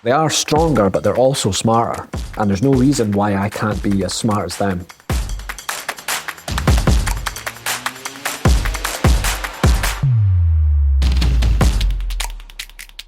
They are stronger, but they're also smarter. And there's no reason why I can't be as smart as them.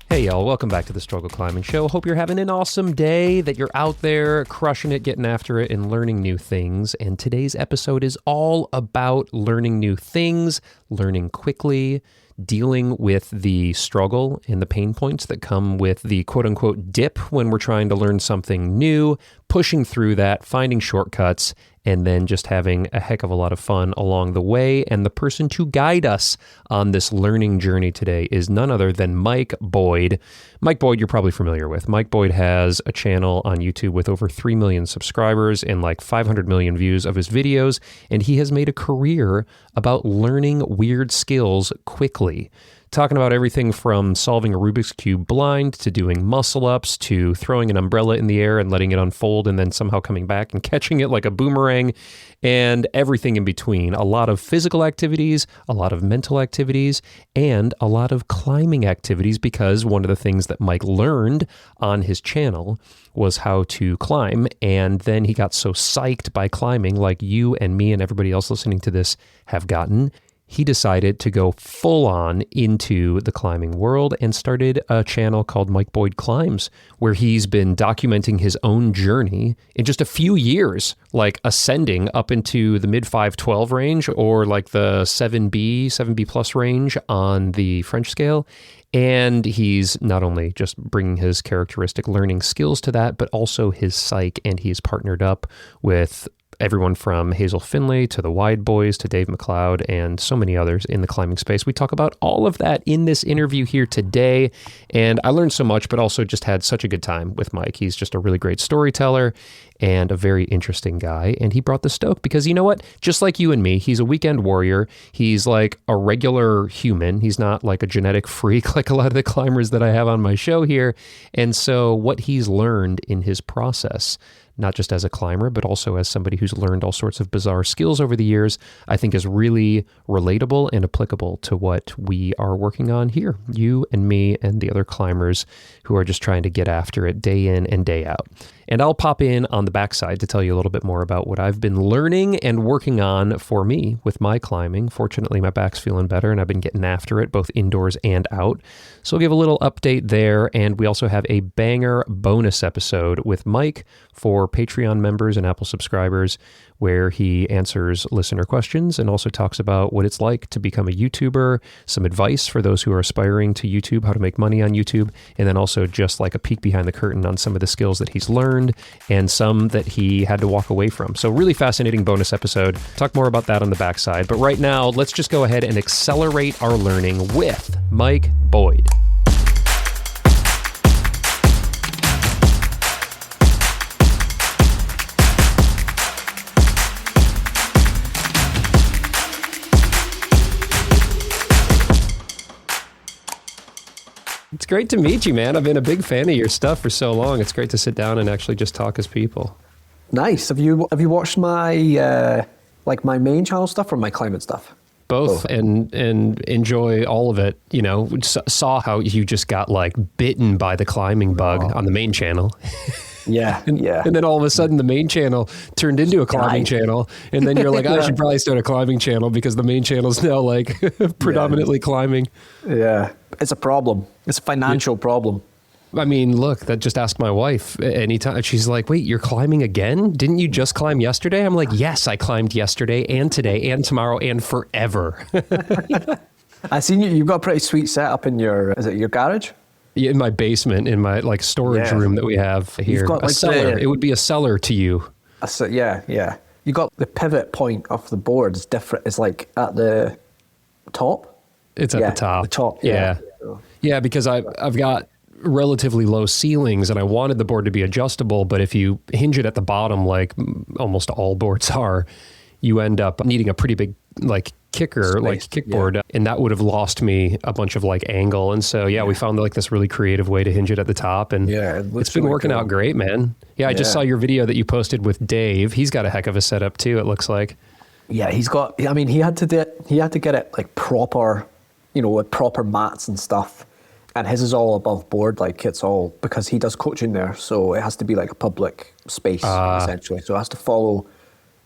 Hey y'all, welcome back to the Struggle Climbing Show. Hope you're having an awesome day, that you're out there crushing it, getting after it, and learning new things. And today's episode is all about learning new things, learning quickly, dealing with the struggle and the pain points that come with the quote-unquote dip when we're trying to learn something new, pushing through that, finding shortcuts, and then just having a heck of a lot of fun along the way. And the person to guide us on this learning journey today is none other than Mike Boyd. Mike Boyd, you're probably familiar with. Mike Boyd has a channel on YouTube with over 3 million subscribers and like 500 million views of his videos, and he has made a career about learning weird skills quickly. Talking about everything from solving a Rubik's Cube blind to doing muscle-ups to throwing an umbrella in the air and letting it unfold and then somehow coming back and catching it like a boomerang, and everything in between. A lot of physical activities, a lot of mental activities, and a lot of climbing activities, because one of the things that Mike learned on his channel was how to climb, and then he got so psyched by climbing, like you and me and everybody else listening to this have gotten. He decided to go full on into the climbing world and started a channel called Mike Boyd Climbs, where he's been documenting his own journey in just a few years, like ascending up into the mid 512 range or like the 7B plus range on the French scale. And he's not only just bringing his characteristic learning skills to that, but also his psych, and he's partnered up with everyone from Hazel Finley to the Wide Boys to Dave McLeod and so many others in the climbing space. We talk about all of that in this interview here today, and I learned so much, but also just had such a good time with Mike. He's just a really great storyteller and a very interesting guy, and he brought the stoke because, you know what? Just like you and me, he's a weekend warrior. He's like a regular human. He's not like a genetic freak like a lot of the climbers that I have on my show here. And so what he's learned in his process, not just as a climber, but also as somebody who's learned all sorts of bizarre skills over the years, I think is really relatable and applicable to what we are working on here. You and me and the other climbers who are just trying to get after it day in and day out. And I'll pop in on the backside to tell you a little bit more about what I've been learning and working on for me with my climbing. Fortunately, my back's feeling better and I've been getting after it both indoors and out. So I'll give a little update there. And we also have a banger bonus episode with Mike for Patreon members and Apple subscribers, where he answers listener questions and also talks about what it's like to become a YouTuber, some advice for those who are aspiring to YouTube, how to make money on YouTube, and then also just like a peek behind the curtain on some of the skills that he's learned and some that he had to walk away from. So really fascinating bonus episode. Talk more about that on the backside. But right now, let's just go ahead and accelerate our learning with Mike Boyd. It's great to meet you, man. I've been a big fan of your stuff for so long. It's great to sit down and actually just talk as people. Nice. Have you watched my my main channel stuff or my climbing stuff? Both. And enjoy all of it. You know, saw how you just got like bitten by the climbing bug on the main channel. Yeah, yeah. And then all of a sudden the main channel turned into a climbing channel. And then you're like, I should probably start a climbing channel because the main channel is now like predominantly climbing. Yeah. It's a problem. It's a financial problem. I mean, look, that just asked my wife anytime. She's like, wait, you're climbing again? Didn't you just climb yesterday? I'm like, yes, I climbed yesterday and today and tomorrow and forever. I seen you've got a pretty sweet setup in your garage? In my basement, in my like storage room that we have here. Got, like, a cellar. It would be a cellar to you. Yeah. You got the pivot point of the board is different. It's like at the top. It's at the top. The top. Yeah, because I've got relatively low ceilings and I wanted the board to be adjustable, but if you hinge it at the bottom, like almost all boards are, you end up needing a pretty big like kicker, space, like kickboard, and that would have lost me a bunch of like angle. And so, we found like this really creative way to hinge it at the top, and it's been working out great, man. I just saw your video that you posted with Dave. He's got a heck of a setup too, it looks like. Yeah, he's got, I mean, he had to get it like proper, with proper mats and stuff. And his is all above board, like it's all, because he does coaching there, so it has to be like a public space, essentially. So it has to follow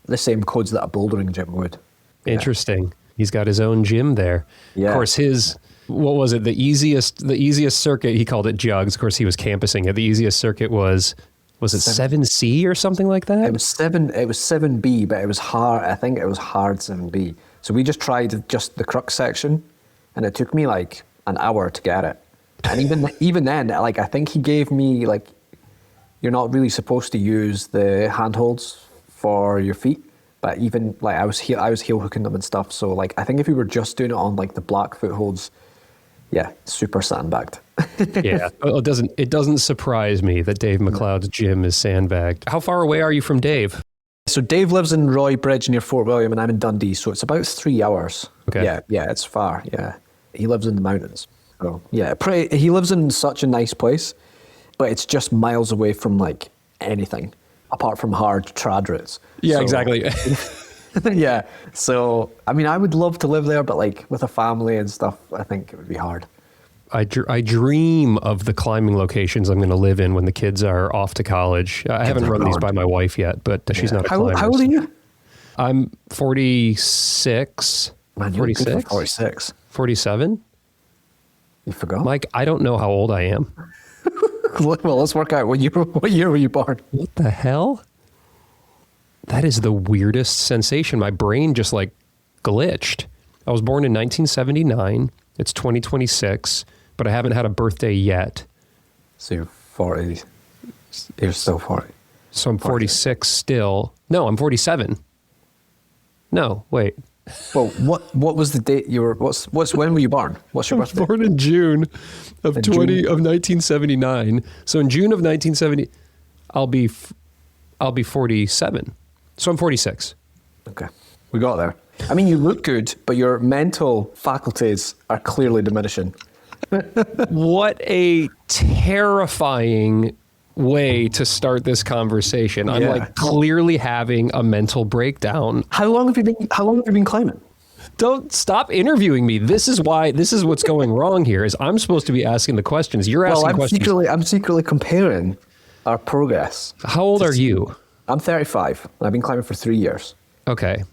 the same codes that a bouldering gym would. Interesting. He's got his own gym there. Yeah. Of course, what was it? The easiest circuit, he called it jugs. Of course, he was campusing it. The easiest circuit was it 7C or something like that? It was 7B, but it was hard. I think it was hard 7B. So we just tried just the crux section, and it took me like an hour to get it. And even then, like, I think he gave me, like, you're not really supposed to use the handholds for your feet, but even like I was heel hooking them and stuff. So like, I think if you were just doing it on like the black footholds, yeah, super sandbagged. Yeah, it doesn't surprise me that Dave McLeod's gym is sandbagged. How far away are you from Dave? So Dave lives in Roy Bridge near Fort William, and I'm in Dundee, so it's about 3 hours. Okay. Yeah, it's far. Yeah, he lives in the mountains. So yeah, he lives in such a nice place, but it's just miles away from like anything apart from hard trad routes. Yeah, exactly. Yeah. So I mean, I would love to live there, but like with a family and stuff, I think it would be hard. I dream of the climbing locations I'm going to live in when the kids are off to college. I haven't run these by my wife yet, but she's not a climber. How old are you? I'm 46. Man, you're 46? 46. 47? You forgot? Mike, I don't know how old I am. Well, let's work out what year were you born? What the hell? That is the weirdest sensation. My brain just like glitched. I was born in 1979. It's 2026, but I haven't had a birthday yet. So you're 40. You're still 40. So I'm 46 still. No, I'm 47. No, wait. Well, what was the date you were? When were you born? What's your birthday? Born in June of 1979. So in June of 1970, I'll be 47. So I'm 46. Okay, we got there. I mean, you look good, but your mental faculties are clearly diminishing. What a terrifying way to start this conversation. I'm like clearly having a mental breakdown. How long have you been climbing? Don't stop interviewing me. This is what's going wrong here is I'm supposed to be asking the questions. You're asking questions. I'm secretly comparing our progress. How old are you? I'm 35. I've been climbing for 3 years. Okay.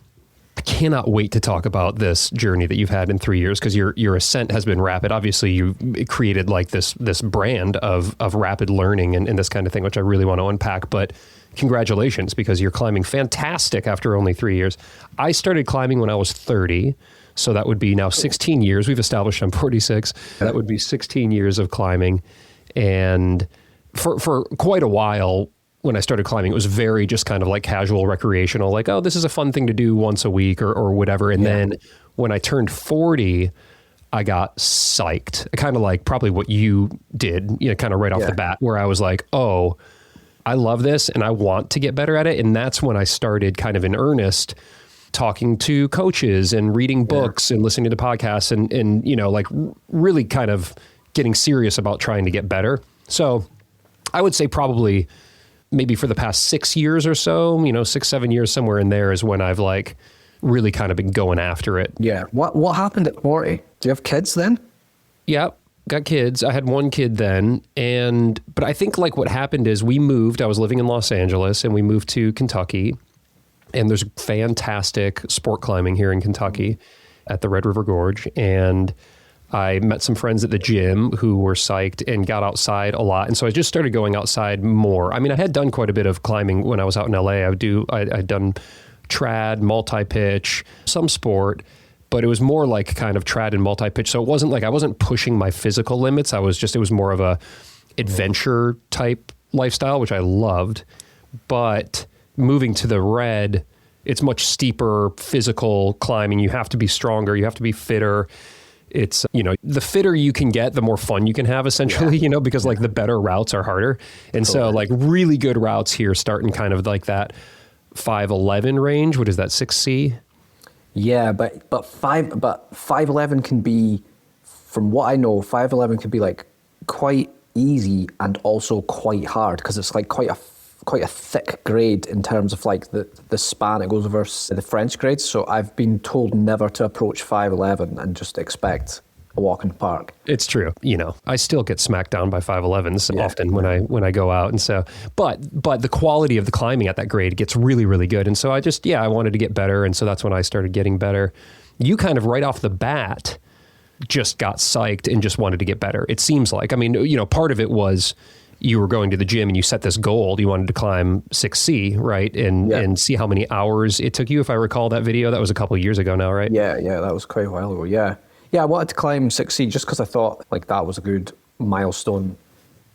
I cannot wait to talk about this journey that you've had in 3 years because your ascent has been rapid. Obviously, you created like this brand of rapid learning and this kind of thing, which I really want to unpack. But congratulations, because you're climbing fantastic after only 3 years. I started climbing when I was 30, so that would be now 16 years. We've established I'm 46. That would be 16 years of climbing. And for quite a while, when I started climbing, it was very just kind of like casual recreational, like, oh, this is a fun thing to do once a week or whatever. And then when I turned 40, I got psyched. Kind of like probably what you did, kind of right off the bat, where I was like, oh, I love this and I want to get better at it. And that's when I started kind of in earnest talking to coaches and reading books and listening to podcasts and like really kind of getting serious about trying to get better. So I would say probably maybe for the past 6 years or so, 6-7 years, somewhere in there is when I've like really kind of been going after it. Yeah. What happened at 40? Do you have kids then? Yeah, got kids. I had one kid then. But I think like what happened is we moved. I was living in Los Angeles and we moved to Kentucky. And there's fantastic sport climbing here in Kentucky at the Red River Gorge. And I met some friends at the gym who were psyched and got outside a lot. And so I just started going outside more. I mean, I had done quite a bit of climbing when I was out in LA. I'd done trad, multi-pitch, some sport, but it was more like kind of trad and multi-pitch. So it wasn't like I wasn't pushing my physical limits. It was more of a adventure type lifestyle, which I loved. But moving to the Red, it's much steeper physical climbing. You have to be stronger. You have to be fitter. It's, the fitter you can get, the more fun you can have essentially, because like the better routes are harder. And so like really good routes here starting kind of like that 511 range. What is that, 6C? Yeah, but 511 can be, from what I know, 511 can be like quite easy and also quite hard because it's like quite a thick grade in terms of like the span it goes over the French grades. So I've been told never to approach 511 and just expect a walk in the park. It's true. You know, I still get smacked down by 5'11s often when I go out. And so, but the quality of the climbing at that grade gets really, really good. And so I wanted to get better. And so that's when I started getting better. You kind of right off the bat just got psyched and just wanted to get better. It seems like, I mean, you know, part of it was you were going to the gym and you set this goal. You wanted to climb 6C, right? And see how many hours it took you. If I recall that video, that was a couple of years ago now, right? Yeah, that was quite a while ago. Yeah, I wanted to climb 6C just because I thought like that was a good milestone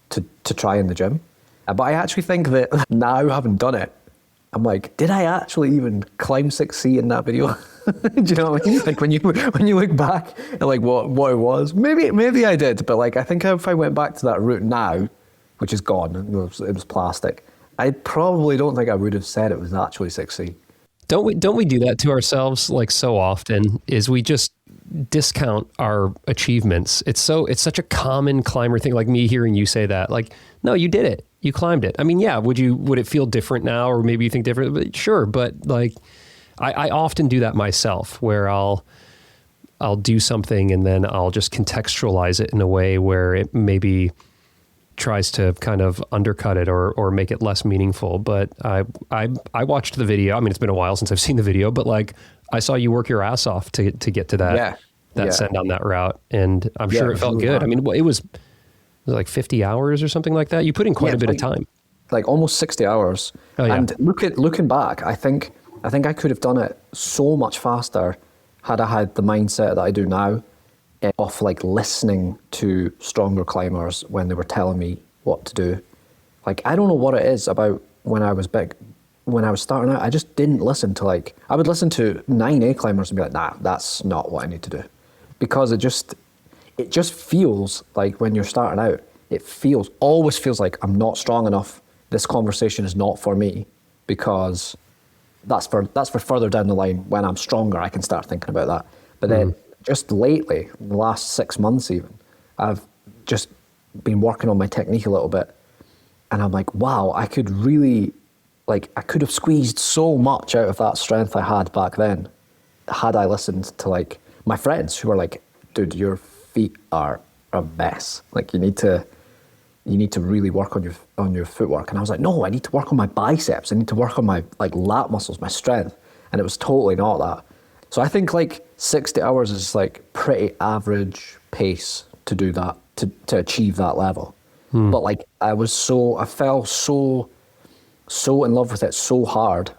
to try in the gym. But I actually think that now having done it, I'm like, did I actually even climb 6C in that video? Do you know what I mean? Like when you look back at like what it was, maybe I did, but like I think if I went back to that route now, which is gone, it was plastic, I probably don't think I would have said it was actually 6C. Don't we do that to ourselves like so often? Is we just discount our achievements. It's such a common climber thing. Like me hearing you say that, like, no, you did it. You climbed it. I mean, yeah. Would it feel different now, or maybe you think different? But sure. But like, I often do that myself, where I'll do something and then I'll just contextualize it in a way where it maybe tries to kind of undercut it or make it less meaningful. But I watched the video. I mean, it's been a while since I've seen the video, but like I saw you work your ass off to get to that send on that route, and I'm sure it felt really good. Hard. I mean, it was like 50 hours or something like that. You put in quite a bit of time, like almost 60 hours. Oh, yeah. And looking back, I think I could have done it so much faster had I had the mindset that I do now, of like listening to stronger climbers when they were telling me what to do. Like, I don't know what it is about when I was big. When I was starting out, I just didn't listen to I would listen to 9A climbers and be like, nah, that's not what I need to do. Because it just feels like when you're starting out, always feels like I'm not strong enough. This conversation is not for me, because that's for further down the line. When I'm stronger, I can start thinking about that. But then just lately, the last 6 months even, I've just been working on my technique a little bit. And I'm like, wow, I could have squeezed so much out of that strength I had back then, had I listened to like my friends who were like, dude, your feet are a mess. Like you need to really work on your footwork. And I was like, no, I need to work on my biceps. I need to work on my like lat muscles, my strength. And it was totally not that. So I think like 60 hours is like pretty average pace to do that, to achieve that level. But like I fell so in love with it so hard,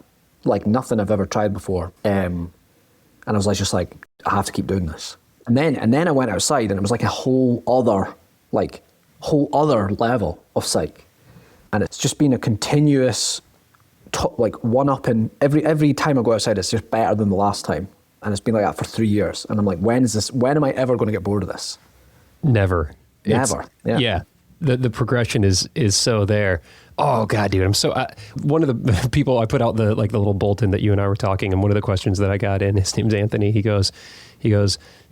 like nothing I've ever tried before. And I was like, I have to keep doing this. And then I went outside and it was like a whole other level of psych. And it's just been a continuous one up, and every time I go outside, it's just better than the last time. And it's been like that for 3 years. And I'm like, when am I ever going to get bored of this? Never. Yeah. The progression is so there. Oh God, dude. I'm so, one of the people I put out the little bulletin that you and I were talking, and one of the questions that I got in, his name's Anthony. He goes,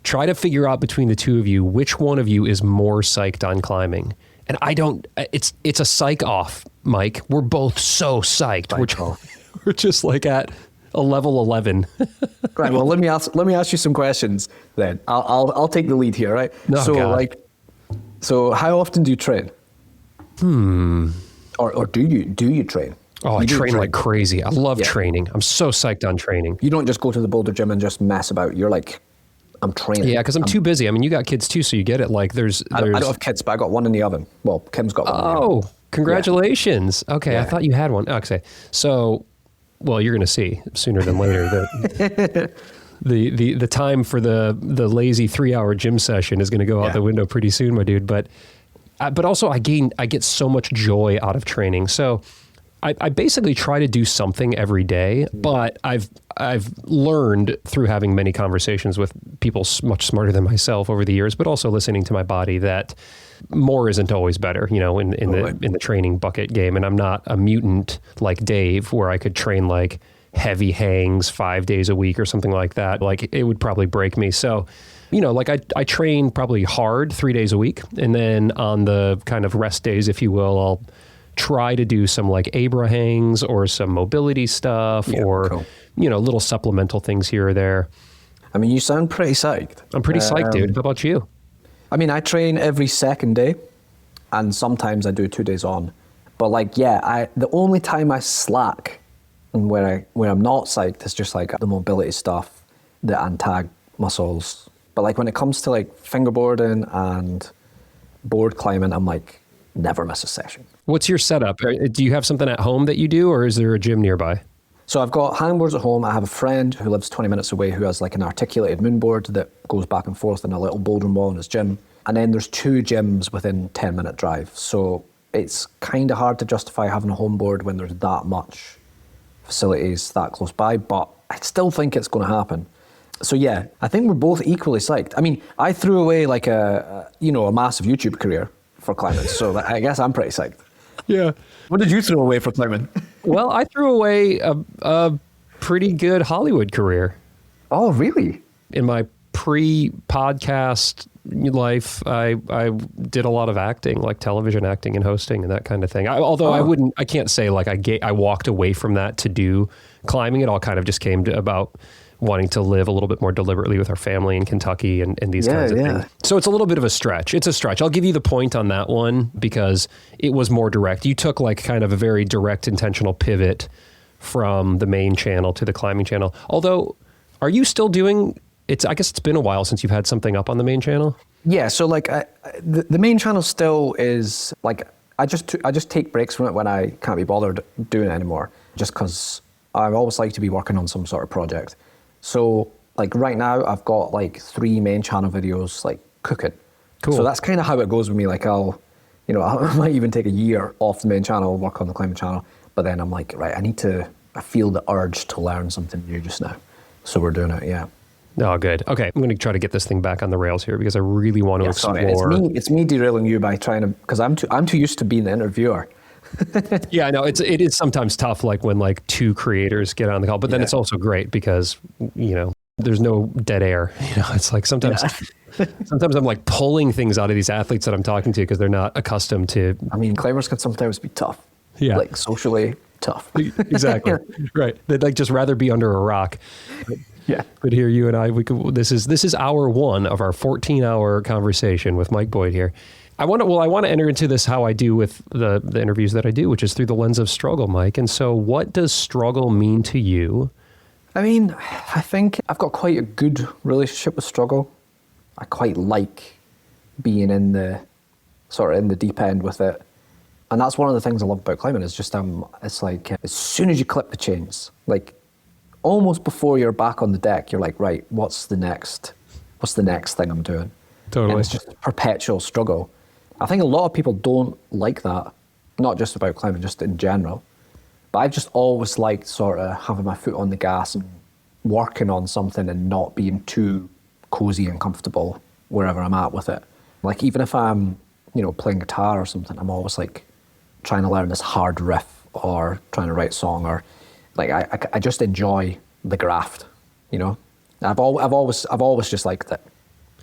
try to figure out between the two of you, which one of you is more psyched on climbing. And it's a psych off, Mike. We're both so psyched. We're just like at a level 11. Right. Well, let me ask you some questions then. I'll take the lead here, right? So how often do you train? Or do you train? Oh, I train like crazy. I love training. I'm so psyched on training. You don't just go to the Boulder gym and just mess about. You're like, I'm training. Yeah, because I'm too busy. I mean, you got kids too, so you get it. Like, I don't have kids, but I got one in the oven. Well, Kim's got one in the oven. Oh, congratulations. Yeah. Okay, I thought you had one. Okay, so, well, you're going to see sooner than later that the time for the lazy 3-hour gym session is going to go out the window pretty soon, my dude. But also I get so much joy out of training. So I basically try to do something every day, but I've learned through having many conversations with people much smarter than myself over the years, but also listening to my body, that more isn't always better, you know, in the training bucket game. And I'm not a mutant like Dave, where I could train like heavy hangs 5 days a week or something like that. Like it would probably break me. So, you know, like I train probably hard 3 days a week. And then on the kind of rest days, if you will, I'll try to do some like Abra hangs or some mobility stuff you know, little supplemental things here or there. I mean, you sound pretty psyched. I'm pretty psyched, dude. How about you? I mean, I train every second day, and sometimes I do 2 days on. But like, yeah, the only time I slack and where I'm not psyched is just like the mobility stuff, the antag muscles. But like when it comes to like fingerboarding and board climbing, I'm like, never miss a session. What's your setup? Do you have something at home that you do, or is there a gym nearby? So I've got hangboards at home. I have a friend who lives 20 minutes away who has like an articulated moonboard that goes back and forth in a little bouldering wall in his gym. And then there's 2 gyms within 10-minute drive. So it's kind of hard to justify having a home board when there's that much facilities that close by, but I still think it's going to happen. So yeah, I think we're both equally psyched. I mean, I threw away like a massive YouTube career for climbing, so I guess I'm pretty psyched. Yeah. What did you throw away for climbing? Well, I threw away a pretty good Hollywood career. Oh, really? In my pre-podcast life, I did a lot of acting, like television acting and hosting and that kind of thing. I can't say like I walked away from that to do climbing. It all kind of just came to about wanting to live a little bit more deliberately with our family in Kentucky and these kinds of things. So it's a little bit of a stretch. It's a stretch. I'll give you the point on that one because it was more direct. You took like kind of a very direct, intentional pivot from the main channel to the climbing channel. Although, are you still doing... I guess it's been a while since you've had something up on the main channel. Yeah, so like the main channel still is like I just take breaks from it when I can't be bothered doing it anymore, just because I always like to be working on some sort of project. So like right now I've got like 3 main channel videos like cooking. Cool. So that's kind of how it goes with me. Like I might even take a year off the main channel, work on the climbing channel, but then I'm like, right, I feel the urge to learn something new just now. So we're doing it, yeah. Oh, good. Okay, I'm going to try to get this thing back on the rails here because I really want to explore. Sorry. It's me derailing you by trying to, because I'm too used to being the interviewer. Yeah, I know. It is sometimes tough, like when like 2 creators get on the call, but then it's also great because, there's no dead air. It's like sometimes I'm like pulling things out of these athletes that I'm talking to because they're not accustomed to. I mean, climbers can sometimes be tough. Yeah. Like socially tough. Exactly. Right. They'd like just rather be under a rock. Yeah. But here you and I, this is hour 1 of our 14-hour conversation with Mike Boyd here. I want to enter into this how I do with the interviews that I do, which is through the lens of struggle, Mike. And so what does struggle mean to you? I mean, I think I've got quite a good relationship with struggle. I quite like being in the deep end with it. And that's one of the things I love about climbing is just, it's like, as soon as you clip the chains, like almost before you're back on the deck, you're like, right, what's the next thing I'm doing? Totally. And it's just a perpetual struggle. I think a lot of people don't like that, not just about climbing, just in general. But I've just always liked sort of having my foot on the gas and working on something and not being too cozy and comfortable wherever I'm at with it. Like even if I'm, playing guitar or something, I'm always like trying to learn this hard riff or trying to write a song or like I just enjoy the graft, I've always just liked it.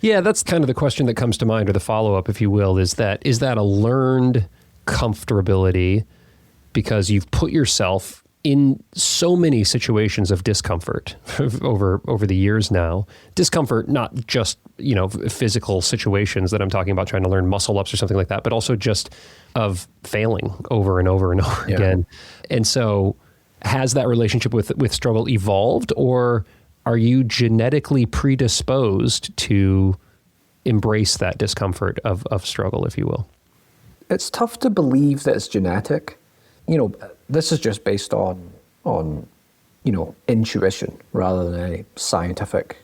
Yeah, that's kind of the question that comes to mind, or the follow-up, if you will, is that a learned comfortability because you've put yourself in so many situations of discomfort over the years now. Discomfort, not just, physical situations that I'm talking about, trying to learn muscle ups or something like that, but also just of failing over and over and over again. And so has that relationship with struggle evolved, or are you genetically predisposed to embrace that discomfort of struggle, if you will? It's tough to believe that it's genetic. This is just based on intuition rather than any scientific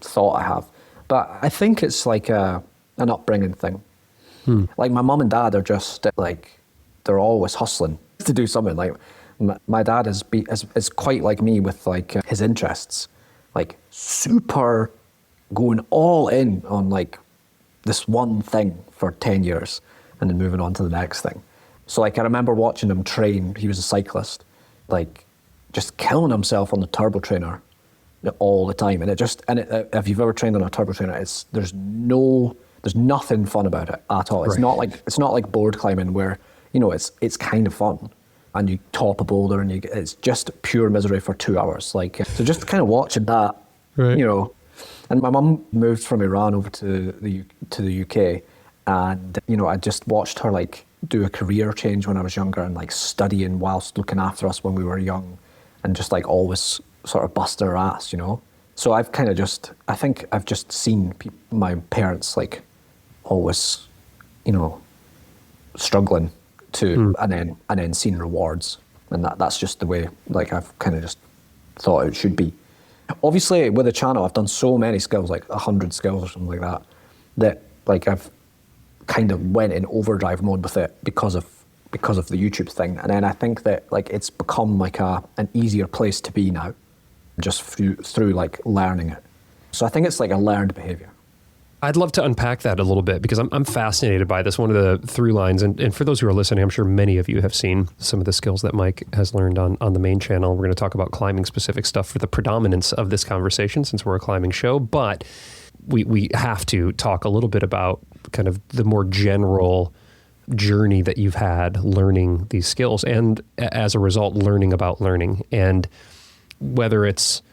thought I have. But I think it's like an upbringing thing. Like my mom and dad are just like, they're always hustling to do something. Like my dad is quite like me with like his interests, like super going all in on like this one thing for 10 years and then moving on to the next thing. So like I remember watching him train. He was a cyclist, like just killing himself on the turbo trainer all the time. And if you've ever trained on a turbo trainer, there's nothing fun about it at all. It's not like board climbing where it's kind of fun and you top a boulder and it's just pure misery for 2 hours. Like so, just kind of watching that, right. And my mum moved from Iran over to the UK, and I just watched her like do a career change when I was younger and like studying whilst looking after us when we were young, and just like always sort of busted her ass. So I've kind of I think I've just seen my parents like always, struggling to, and then seeing rewards, and that's just the way like I've kind of just thought it should be. Obviously, with the channel, I've done so many skills, like 100 skills or something like that like I've kind of went in overdrive mode with it because of the YouTube thing. And then I think that like it's become like an easier place to be now, just through like learning it. So I think it's like a learned behavior. I'd love to unpack that a little bit because I'm fascinated by this. One of the through lines, and for those who are listening, I'm sure many of you have seen some of the skills that Mike has learned on the main channel. We're going to talk about climbing specific stuff for the predominance of this conversation since we're a climbing show, but we have to talk a little bit about kind of the more general journey that you've had learning these skills, and as a result, learning about learning, and whether it's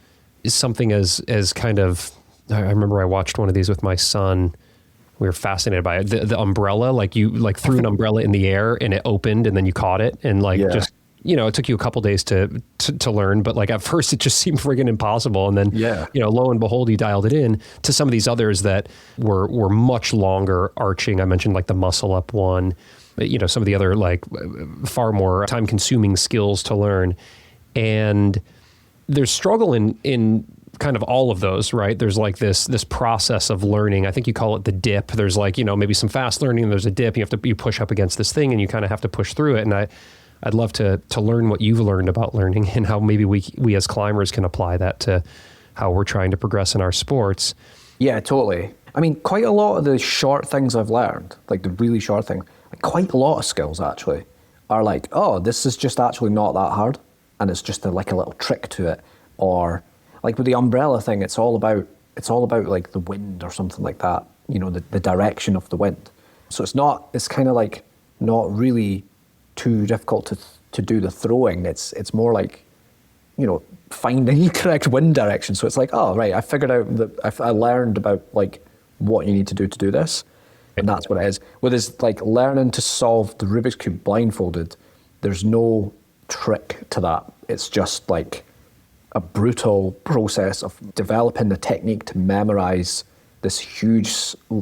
something as kind of, I remember I watched one of these with my son. We were fascinated by it. The umbrella, like you like threw an umbrella in the air and it opened and then you caught it, and like just, it took you a couple days to learn, but like at first it just seemed friggin' impossible. And then, lo and behold, you dialed it in to some of these others that were much longer arching. I mentioned like the muscle up one, some of the other like far more time consuming skills to learn. And there's struggle in kind of all of those, right? There's like this process of learning. I think you call it the dip. There's like, maybe some fast learning and there's a dip. You push up against this thing and you kind of have to push through it. And I'd love to learn what you've learned about learning and how maybe we as climbers can apply that to how we're trying to progress in our sports. Yeah, totally. I mean, quite a lot of the short things I've learned, like the really short thing, like quite a lot of skills actually are like, oh, this is just actually not that hard. And it's just like a little trick to it. Or like with the umbrella thing, it's all about like the wind or something like that, the direction of the wind. So it's kind of like not really too difficult to do the throwing. It's more like, finding the correct wind direction. So it's like, oh, right, I figured out that I learned about like what you need to do this. And that's what it is. With this like learning to solve the Rubik's Cube blindfolded, there's no trick to that. It's just like a brutal process of developing the technique to memorize this huge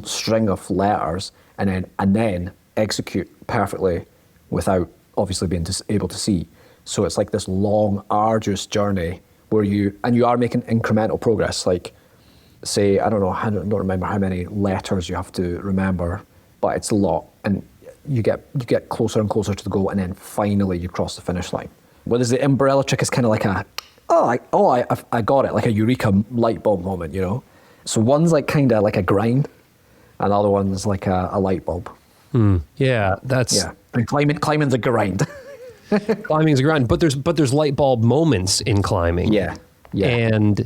string of letters and then execute perfectly without obviously being able to see. So it's like this long, arduous journey where you are making incremental progress. Like, say, I don't remember how many letters you have to remember, but it's a lot. And you get closer and closer to the goal, and then finally you cross the finish line. Whereas the umbrella trick is kind of like I got it, like a eureka light bulb moment, So one's like kind of like a grind, and the other one's like a light bulb. Yeah, and climbing's a grind. Climbing's a grind, but there's light bulb moments in climbing. Yeah. And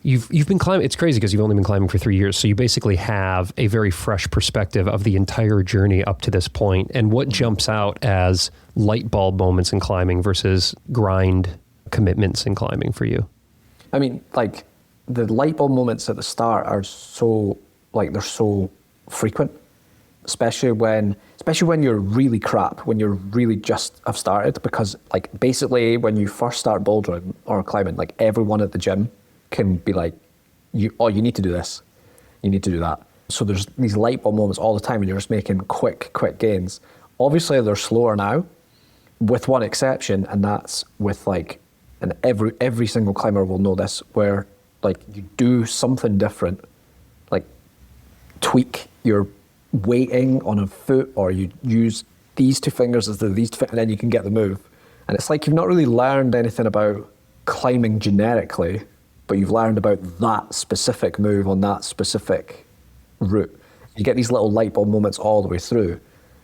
you've been climbing. It's crazy because you've only been climbing for 3 years, so you basically have a very fresh perspective of the entire journey up to this point. And what jumps out as light bulb moments in climbing versus grind commitments in climbing for you? I mean, like the light bulb moments at the start are so they're so frequent, especially when you're really crap, when you're really just have started, because like basically when you first start bouldering or climbing, like everyone at the gym can be like, you need to do this, you need to do that. So there's these light bulb moments all the time and you're just making quick gains. Obviously they're slower now, with one exception, and that's with like, and every single climber will know this, where like you do something different, like tweak your weighting on a foot, or you use these two fingers as these two, and then you can get the move. And it's like you've not really learned anything about climbing generically, but you've learned about that specific move on that specific route. You get these little light bulb moments all the way through,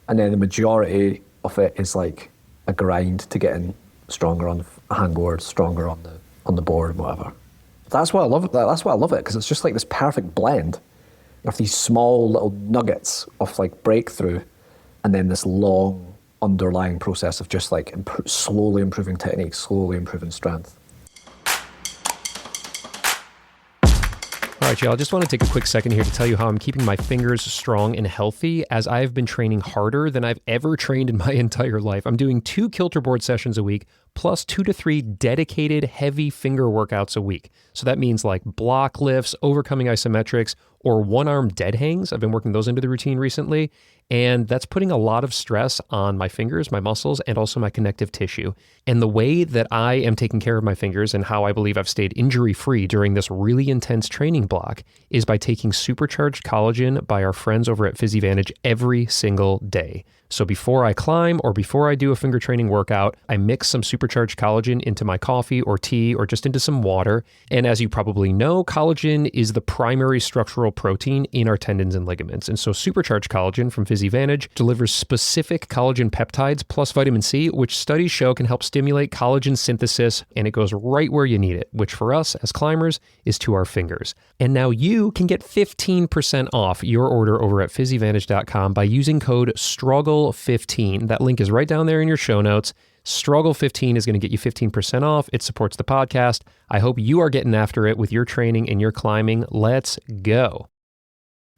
and then the majority of it is like a grind to getting stronger on the hangboard, stronger on the board, whatever. That's why I love it. That's why I love it, because it's just like this perfect blend of these small little nuggets of like breakthrough, and then this long underlying process of just like slowly improving technique, slowly improving strength. All right, y'all, I just want to take a quick second here to tell you how I'm keeping my fingers strong and healthy as I've been training harder than I've ever trained in my entire life. I'm doing 2 kilter board sessions a week, plus 2 to 3 dedicated heavy finger workouts a week. So that means like block lifts, overcoming isometrics, or one-arm dead hangs. I've been working those into the routine recently, and that's putting a lot of stress on my fingers, my muscles, and also my connective tissue. And the way that I am taking care of my fingers and how I believe I've stayed injury-free during this really intense training block is by taking supercharged collagen by our friends over at PhysiVantage every single day. So before I climb or before I do a finger training workout, I mix some supercharged collagen into my coffee or tea or just into some water. And as you probably know, collagen is the primary structural protein in our tendons and ligaments. And so supercharged collagen from PhysiVantage delivers specific collagen peptides plus vitamin C, which studies show can help stimulate collagen synthesis, and it goes right where you need it, which for us as climbers is to our fingers. And now you can get 15% off your order over at PhysiVantage.com by using code STRUGGLE15. That link is right down there in your show notes. Struggle15 is going to get you 15% off. It supports the podcast. I hope you are getting after it with your training and your climbing. Let's go.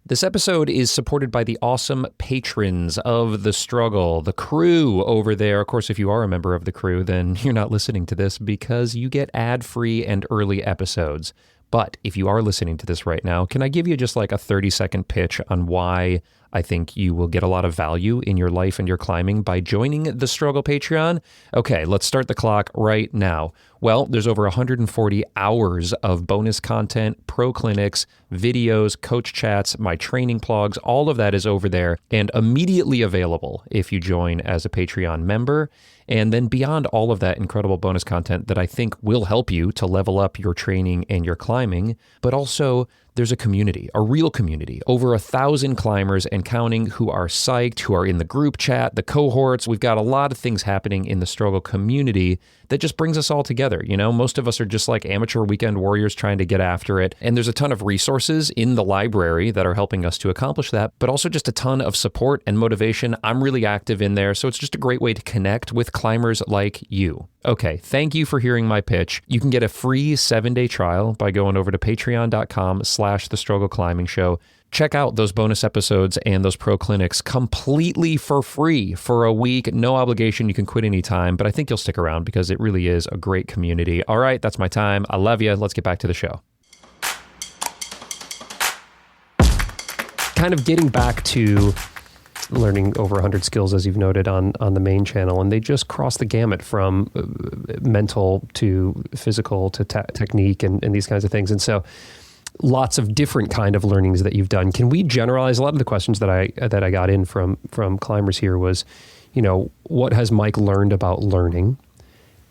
This episode is supported by the awesome patrons of The Struggle, the crew over there. Of course, if you are a member of the crew, then you're not listening to this because you get ad-free and early episodes. But if you are listening to this right now, can I give you just like a 30-second pitch on why I think you will get a lot of value in your life and your climbing by joining the Struggle Patreon? Okay, let's start the clock right now. Well, there's over 140 hours of bonus content, pro clinics, videos, coach chats, my training blogs, all of that is over there and immediately available if you join as a Patreon member. And then beyond all of that incredible bonus content that I think will help you to level up your training and your climbing, but also there's a community, a real community, over 1,000 climbers and counting who are psyched, who are in the group chat, the cohorts. We've got a lot of things happening in the Struggle community that just brings us all together. You know, most of us are just like amateur weekend warriors trying to get after it. And there's a ton of resources in the library that are helping us to accomplish that, but also just a ton of support and motivation. I'm really active in there, so it's just a great way to connect with climbers like you. Okay, thank you for hearing my pitch. You can get a free 7-day trial by going over to patreon.com/The Struggle Climbing Show. Check out those bonus episodes and those pro clinics completely for free for a week. No obligation. You can quit anytime, but I think you'll stick around because it really is a great community. All right, that's my time. I love you. Let's get back to the show. Kind of getting back to learning over 100 skills, as you've noted on the main channel, and they just cross the gamut from mental to physical to technique and these kinds of things. And so lots of different kind of learnings that you've done. Can we generalize? A lot of the questions that I got in from climbers here was, you know, what has Mike learned about learning?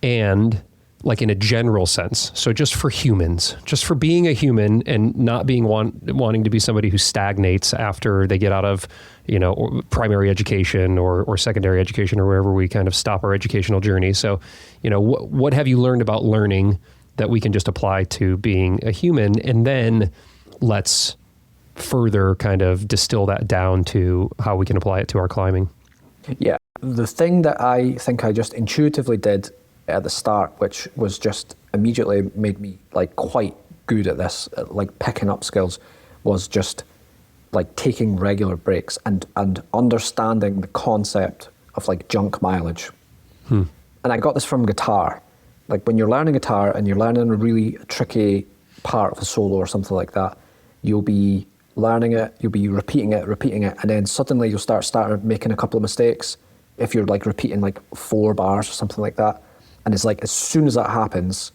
And like in a general sense, so just for humans, just for being a human and not being wanting to be somebody who stagnates after they get out of, you know, primary education or secondary education or wherever we kind of stop our educational journey. So, you know, what have you learned about learning that we can just apply to being a human? And then let's further kind of distill that down to how we can apply it to our climbing. Yeah, the thing that I think I just intuitively did at the start, which was just immediately made me like quite good at this, like picking up skills, was just like taking regular breaks and understanding the concept of like junk mileage. And I got this from guitar. Like when you're learning guitar and you're learning a really tricky part of a solo or something like that, you'll be learning it, you'll be repeating it, and then suddenly you'll start making a couple of mistakes if you're like repeating like 4 bars or something like that. And it's like, as soon as that happens,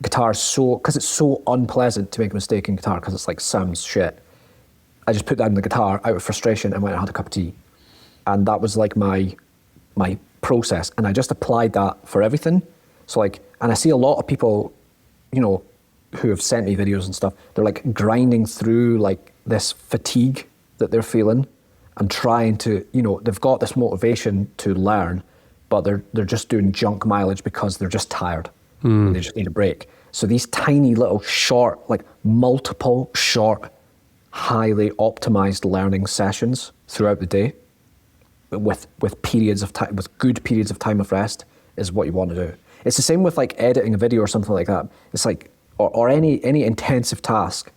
guitar is because it's so unpleasant to make a mistake in guitar because it's like sounds shit. I just put down the guitar out of frustration and went and had a cup of tea. And that was like my process. And I just applied that for everything. So like, and I see a lot of people, you know, who have sent me videos and stuff, they're like grinding through like this fatigue that they're feeling and trying to, you know, they've got this motivation to learn, but they're just doing junk mileage because they're just tired. And they just need a break. So these tiny little short, like multiple short, highly optimized learning sessions throughout the day with periods of time, with good periods of time of rest is what you want to do. It's the same with like editing a video or something like that. It's like, or any intensive task.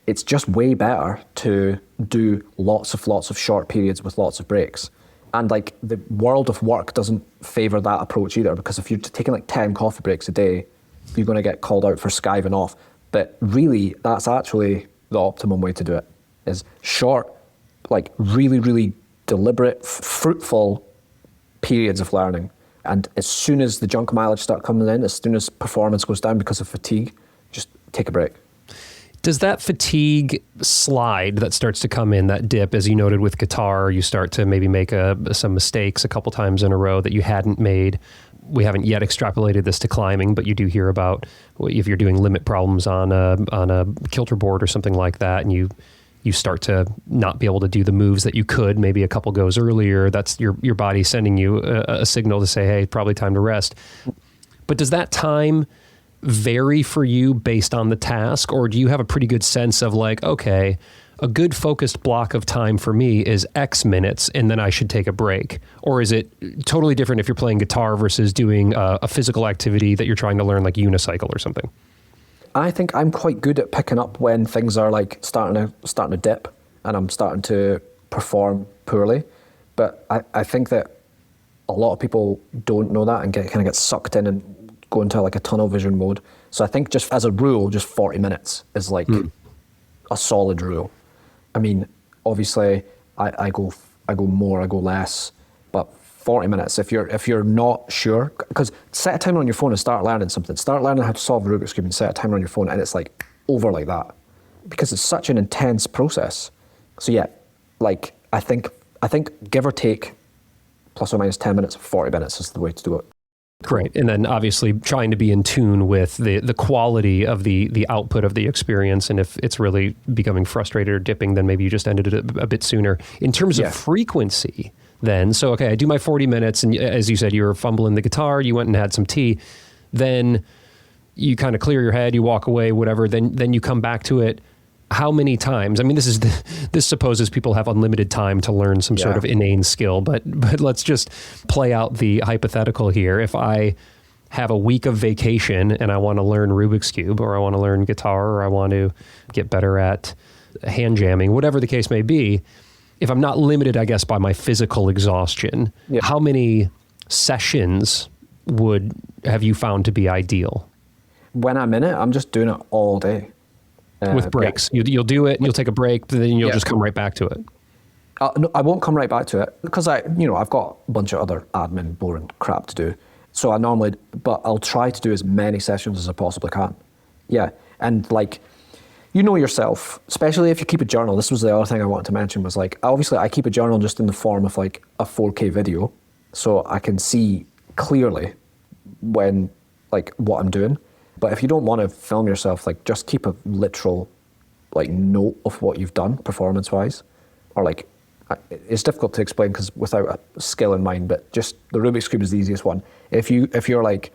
it's just way better to do lots of short periods with lots of breaks. And like the world of work doesn't favor that approach either, because if you're taking like 10 coffee breaks a day, you're going to get called out for skiving off. But really, that's actually the optimum way to do it, is short, like really deliberate, fruitful periods of learning. And as soon as the junk mileage start coming in, as soon as performance goes down because of fatigue, just take a break. Does that fatigue slide that starts to come in, that dip, as you noted with guitar, you start to maybe make some mistakes a couple times in a row that you hadn't made? We haven't yet extrapolated this to climbing, but you do hear about if you're doing limit problems on a kilter board or something like that, and you start to not be able to do the moves that you could maybe a couple goes earlier. That's your body sending you a signal to say, hey, probably time to rest. But does that time vary for you based on the task, or do you have a pretty good sense of like, okay, a good focused block of time for me is X minutes and then I should take a break? Or is it totally different if you're playing guitar versus doing a physical activity that you're trying to learn, like unicycle or something? I think I'm quite good at picking up when things are like starting to dip and I'm starting to perform poorly. But I think that a lot of people don't know that and get sucked in and go into like a tunnel vision mode. So I think just as a rule, just 40 minutes is like a solid rule. I mean, obviously I go more, I go less, but 40 minutes. If you're not sure, because set a timer on your phone and start learning something. Start learning how to solve a Rubik's Cube and set a timer on your phone, and it's like over like that, because it's such an intense process. So yeah, like I think give or take, plus or minus 10 minutes, 40 minutes is the way to do it. Great. And then obviously trying to be in tune with the quality of the output of the experience. And if it's really becoming frustrated or dipping, then maybe you just ended it a bit sooner. In terms of frequency then, so okay, I do my 40 minutes, and as you said, you were fumbling the guitar, you went and had some tea, then you kind of clear your head, you walk away, whatever, then you come back to it. How many times? I mean, this supposes people have unlimited time to learn some sort of inane skill, but let's just play out the hypothetical here. If I have a week of vacation and I want to learn Rubik's Cube, or I want to learn guitar, or I want to get better at hand jamming, whatever the case may be, if I'm not limited, I guess, by my physical exhaustion, how many sessions have you found to be ideal? When I'm in it, I'm just doing it all day. With breaks. You'll do it, you'll take a break, but then you'll just come right back to it. No, I won't come right back to it because I've got a bunch of other admin boring crap to do. So I'll try to do as many sessions as I possibly can. Yeah, and like, you know yourself, especially if you keep a journal. This was the other thing I wanted to mention, was like, obviously I keep a journal just in the form of like a 4K video, so I can see clearly when, like, what I'm doing. But if you don't want to film yourself, like, just keep a literal, like, note of what you've done performance-wise. Or like, it's difficult to explain because without a skill in mind, but just the Rubik's Cube is the easiest one. If you're like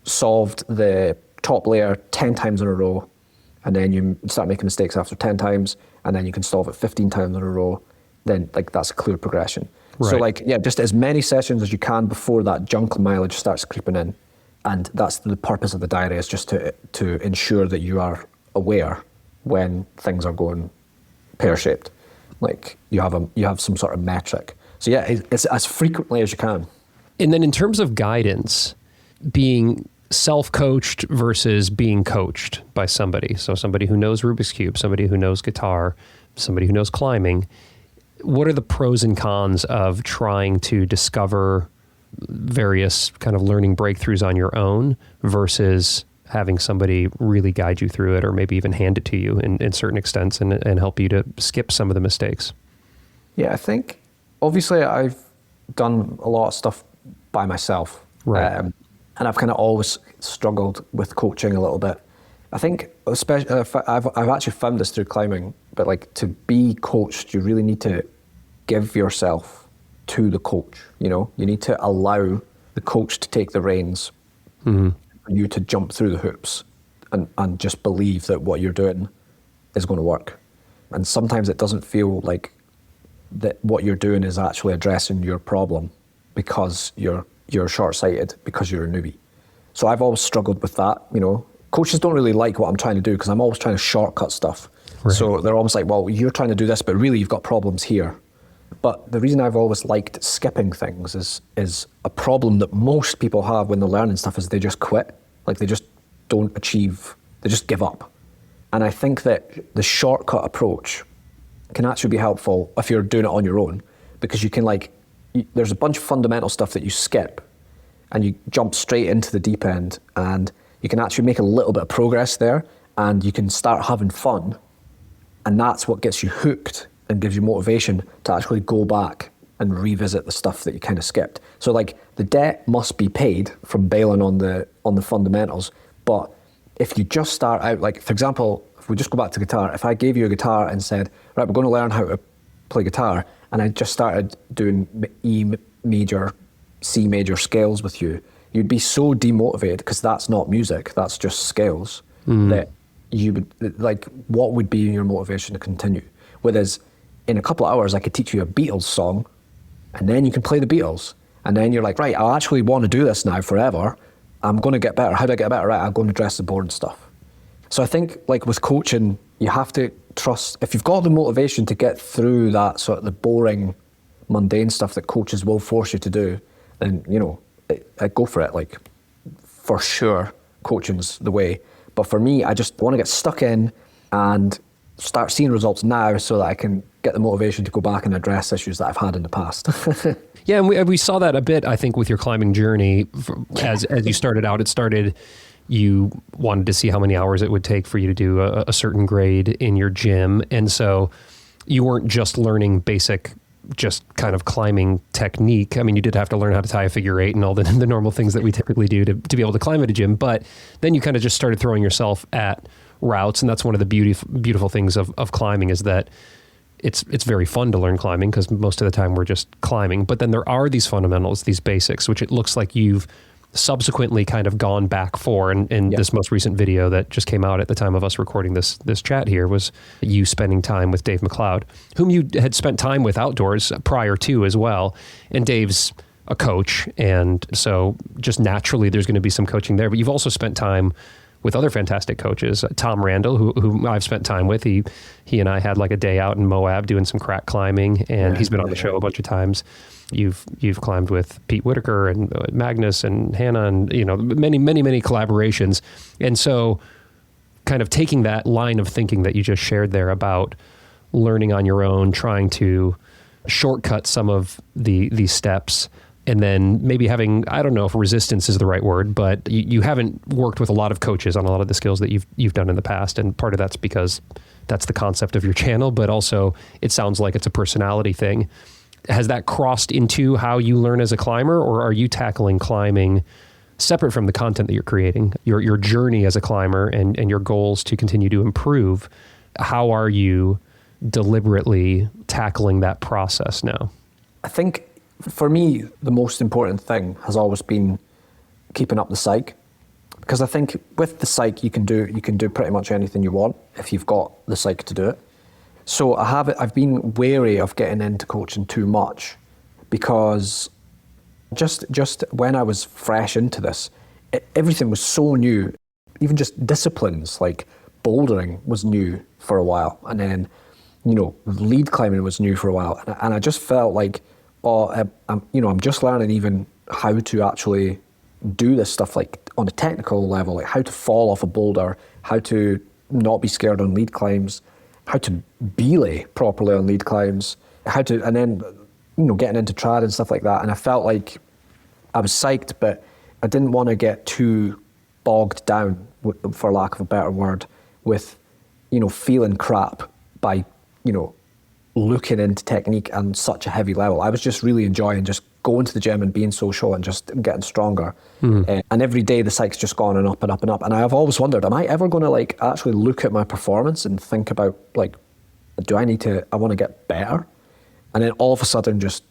solved the top layer 10 times in a row, and then you start making mistakes after 10 times, and then you can solve it 15 times in a row, then like that's a clear progression. Right. So like, yeah, just as many sessions as you can before that junk mileage starts creeping in. And that's the purpose of the diary, is just to ensure that you are aware when things are going pear-shaped. Like you have some sort of metric. So yeah, it's as frequently as you can. And then in terms of guidance, being self-coached versus being coached by somebody. So somebody who knows Rubik's Cube, somebody who knows guitar, somebody who knows climbing. What are the pros and cons of trying to discover various kind of learning breakthroughs on your own versus having somebody really guide you through it, or maybe even hand it to you in certain extents and help you to skip some of the mistakes? Yeah, I think obviously I've done a lot of stuff by myself. Right. And I've kind of always struggled with coaching a little bit. I think, especially, I've actually found this through climbing, but like, to be coached, you really need to give yourself to the coach. You need to allow the coach to take the reins, for you to jump through the hoops and just believe that what you're doing is going to work. And sometimes it doesn't feel like that what you're doing is actually addressing your problem because you're short-sighted, because you're a newbie. So I've always struggled with that. Coaches don't really like what I'm trying to do because I'm always trying to shortcut stuff. So they're almost like, well, you're trying to do this, but really you've got problems here. But the reason I've always liked skipping things is a problem that most people have when they're learning stuff is they just quit. Like they just don't achieve, they just give up. And I think that the shortcut approach can actually be helpful if you're doing it on your own, because you can there's a bunch of fundamental stuff that you skip and you jump straight into the deep end, and you can actually make a little bit of progress there, and you can start having fun. And that's what gets you hooked and gives you motivation to actually go back and revisit the stuff that you kind of skipped. So like the debt must be paid from bailing on the fundamentals. But if you just start out, like for example, if we just go back to guitar, if I gave you a guitar and said, right, we're going to learn how to play guitar, and I just started doing E major, C major scales with you, you'd be so demotivated because that's not music, that's just scales, that you would, like, what would be your motivation to continue? Whereas in a couple of hours, I could teach you a Beatles song, and then you can play the Beatles. And then you're like, right, I actually want to do this now forever. I'm going to get better. How do I get better? Right, I'll go and address the boring stuff. So I think, like with coaching, you have to trust, if you've got the motivation to get through that sort of the boring, mundane stuff that coaches will force you to do, then, you know, go for it. Like, for sure, coaching's the way. But for me, I just want to get stuck in and start seeing results now so that I can get the motivation to go back and address issues that I've had in the past. Yeah, and we saw that a bit, I think, with your climbing journey. As you started out, you wanted to see how many hours it would take for you to do a certain grade in your gym. And so you weren't just learning basic, just kind of climbing technique. I mean, you did have to learn how to tie a figure eight and all the normal things that we typically do to be able to climb at a gym. But then you kind of just started throwing yourself at routes. And that's one of the beautiful things of climbing, is that it's very fun to learn climbing because most of the time we're just climbing. But then there are these fundamentals, these basics, which it looks like you've subsequently kind of gone back for. And this most recent video that just came out at the time of us recording this chat here was you spending time with Dave McLeod, whom you had spent time with outdoors prior to as well. And Dave's a coach, and so just naturally there's going to be some coaching there. But you've also spent time with other fantastic coaches. Tom Randall, who I've spent time with, he and I had like a day out in Moab doing some crack climbing, and he's been on the show a bunch of times. You've climbed with Pete Whitaker and Magnus and Hannah, and many collaborations. And so kind of taking that line of thinking that you just shared there about learning on your own, trying to shortcut some of these steps, and then maybe having, I don't know if resistance is the right word, but you haven't worked with a lot of coaches on a lot of the skills that you've done in the past. And part of that's because that's the concept of your channel, but also it sounds like it's a personality thing. Has that crossed into how you learn as a climber, or are you tackling climbing separate from the content that you're creating, your journey as a climber and your goals to continue to improve? How are you deliberately tackling that process now? I think for me, the most important thing has always been keeping up the Psyche, because I think with the Psyche you can do pretty much anything you want if you've got the Psyche to do it. So I've been wary of getting into coaching too much, because just when I was fresh into this, everything was so new. Even just disciplines like bouldering was new for a while, and then lead climbing was new for a while, and I just felt like, I'm just learning even how to actually do this stuff, like on a technical level, like how to fall off a boulder, how to not be scared on lead climbs, how to belay properly on lead climbs, and then getting into trad and stuff like that. And I felt like I was psyched, but I didn't want to get too bogged down, for lack of a better word, with feeling crap by looking into technique on such a heavy level. I was just really enjoying just going to the gym and being social and just getting stronger. And every day the psyche's just gone and up and up and up. And I've always wondered, am I ever going to actually look at my performance and think about I want to get better? And then all of a sudden, just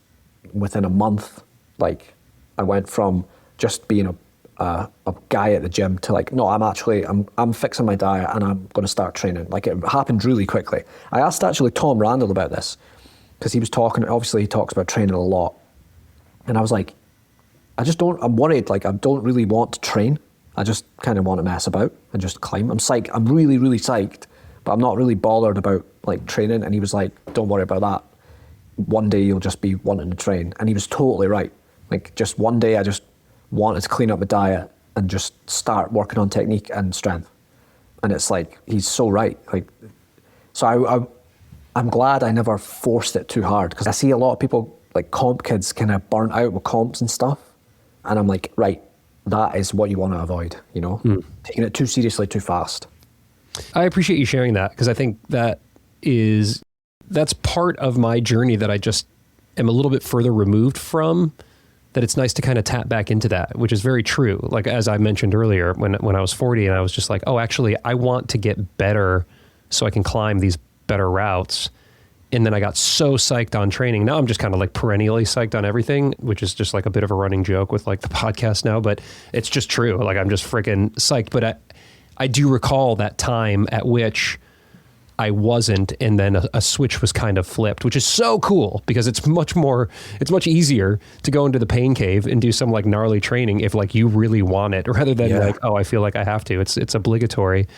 within a month, I went from just being a guy at the gym to no, I'm fixing my diet and I'm going to start training. It happened really quickly. I asked actually Tom Randall about this, because he was talking, obviously he talks about training a lot. And I was like, I'm worried, I don't really want to train. I just kind of want to mess about and just climb. I'm psyched. I'm really, really psyched, but I'm not really bothered about like training. And he was like, don't worry about that. One day you'll just be wanting to train. And he was totally right. Like just one day I just wanted to clean up the diet and just start working on technique and strength. And it's like, he's so right. Like, so I'm glad I never forced it too hard, because I see a lot of people, like comp kids, kind of burnt out with comps and stuff. And I'm like, right, that is what you want to avoid, you know? Taking it too seriously too fast. I appreciate you sharing that, because I think that's part of my journey that I just am a little bit further removed from, that it's nice to kind of tap back into that, which is very true. Like, as I mentioned earlier, when I was 40 and I was just like, oh, actually, I want to get better so I can climb these better routes. And then I got so psyched on training. Now I'm just kind of like perennially psyched on everything, which is just like a bit of a running joke with like the podcast now, but it's just true. Like, I'm just freaking psyched. But I do recall that time at which I wasn't, and then a switch was kind of flipped, which is so cool, because it's much easier to go into the pain cave and do some like gnarly training if like you really want it, rather than like, oh, I feel like I have to. It's obligatory.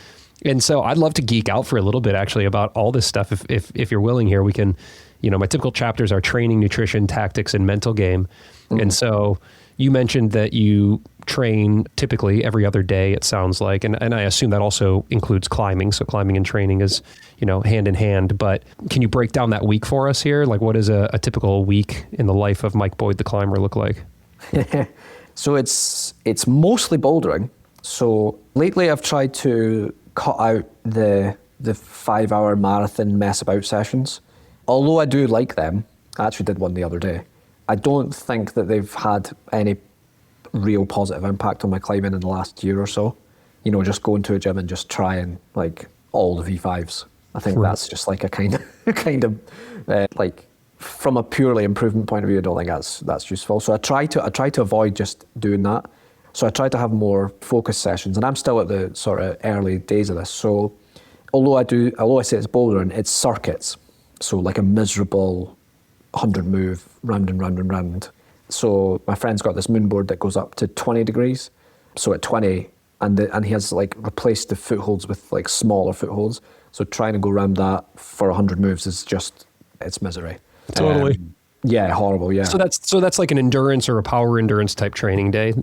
And so I'd love to geek out for a little bit actually about all this stuff. If you're willing here, we can, my typical chapters are training, nutrition, tactics, and mental game. And so you mentioned that you train typically every other day, it sounds like. And I assume that also includes climbing. So climbing and training is, hand in hand. But can you break down that week for us here? Like, what does a typical week in the life of Mike Boyd the climber look like? So it's mostly bouldering. So lately I've tried to cut out the 5-hour marathon mess about sessions. Although I do like them, I actually did one the other day. I don't think that they've had any real positive impact on my climbing in the last year or so. Just going to a gym and just trying like all the V5s. I think that's just like a kind of like, from a purely improvement point of view, I don't think that's useful. So I try to avoid just doing that. So I try to have more focused sessions, and I'm still at the sort of early days of this. So although I say it's bouldering, it's circuits. So like a miserable 100 move, round and round and round. So my friend's got this moon board that goes up to 20 degrees. So at 20, and he has like replaced the footholds with like smaller footholds. So trying to go around that for 100 moves is just, it's misery. Totally. Yeah, horrible, yeah. So that's like an endurance or a power endurance type training day?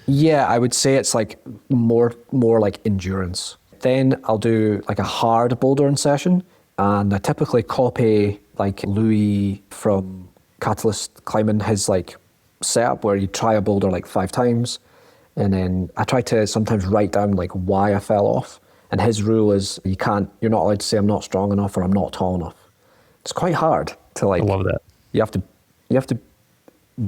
Yeah, I would say it's like more like endurance. Then I'll do like a hard bouldering session, and I typically copy like Louis from Catalyst Climbing, his like setup where you try a boulder like 5 times, and then I try to sometimes write down like why I fell off. And his rule is you're not allowed to say I'm not strong enough or I'm not tall enough. It's quite hard to like. I love that. You have to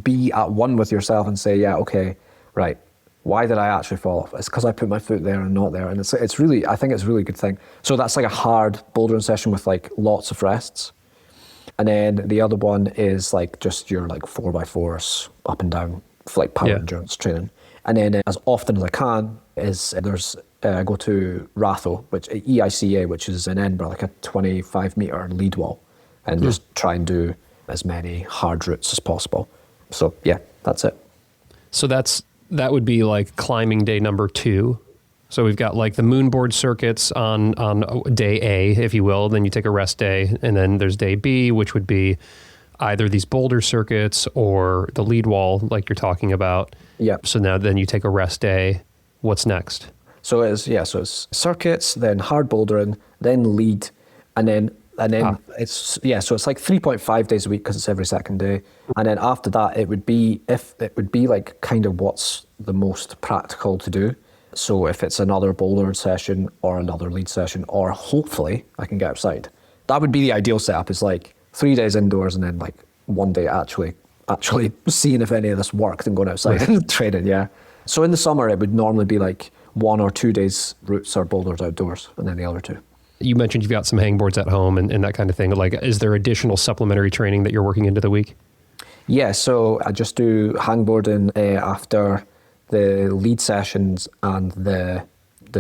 be at one with yourself and say, yeah, okay, right. Why did I actually fall off? It's because I put my foot there and not there. And it's really, I think it's a really good thing. So that's like a hard bouldering session with like lots of rests. And then the other one is like just your like 4x4s up and down for like power endurance training. And then as often as I can I go to Ratho, which EICA, which is in Edinburgh, like a 25 meter lead wall, and just try and do as many hard routes as possible. So yeah, that's it. So that would be like climbing day number 2. So we've got like the moonboard circuits on day A, if you will. Then you take a rest day, and then there's day B, which would be either these boulder circuits or the lead wall, like you're talking about. Yeah. So now then you take a rest day. What's next? So it's circuits, then hard bouldering, then lead, and then it's so it's like 3.5 days a week because it's every second day. And then after that it would be like kind of what's the most practical to do. So if it's another boulder session or another lead session, or hopefully I can get outside. That would be the ideal setup, is like 3 days indoors and then like one day actually seeing if any of this worked and going outside and training, yeah. So in the summer it would normally be like 1 or 2 days routes or boulders outdoors, and then the other 2. You mentioned you've got some hangboards at home and that kind of thing. Like, is there additional supplementary training that you're working into the week? Yeah, so I just do hangboarding after the lead sessions and the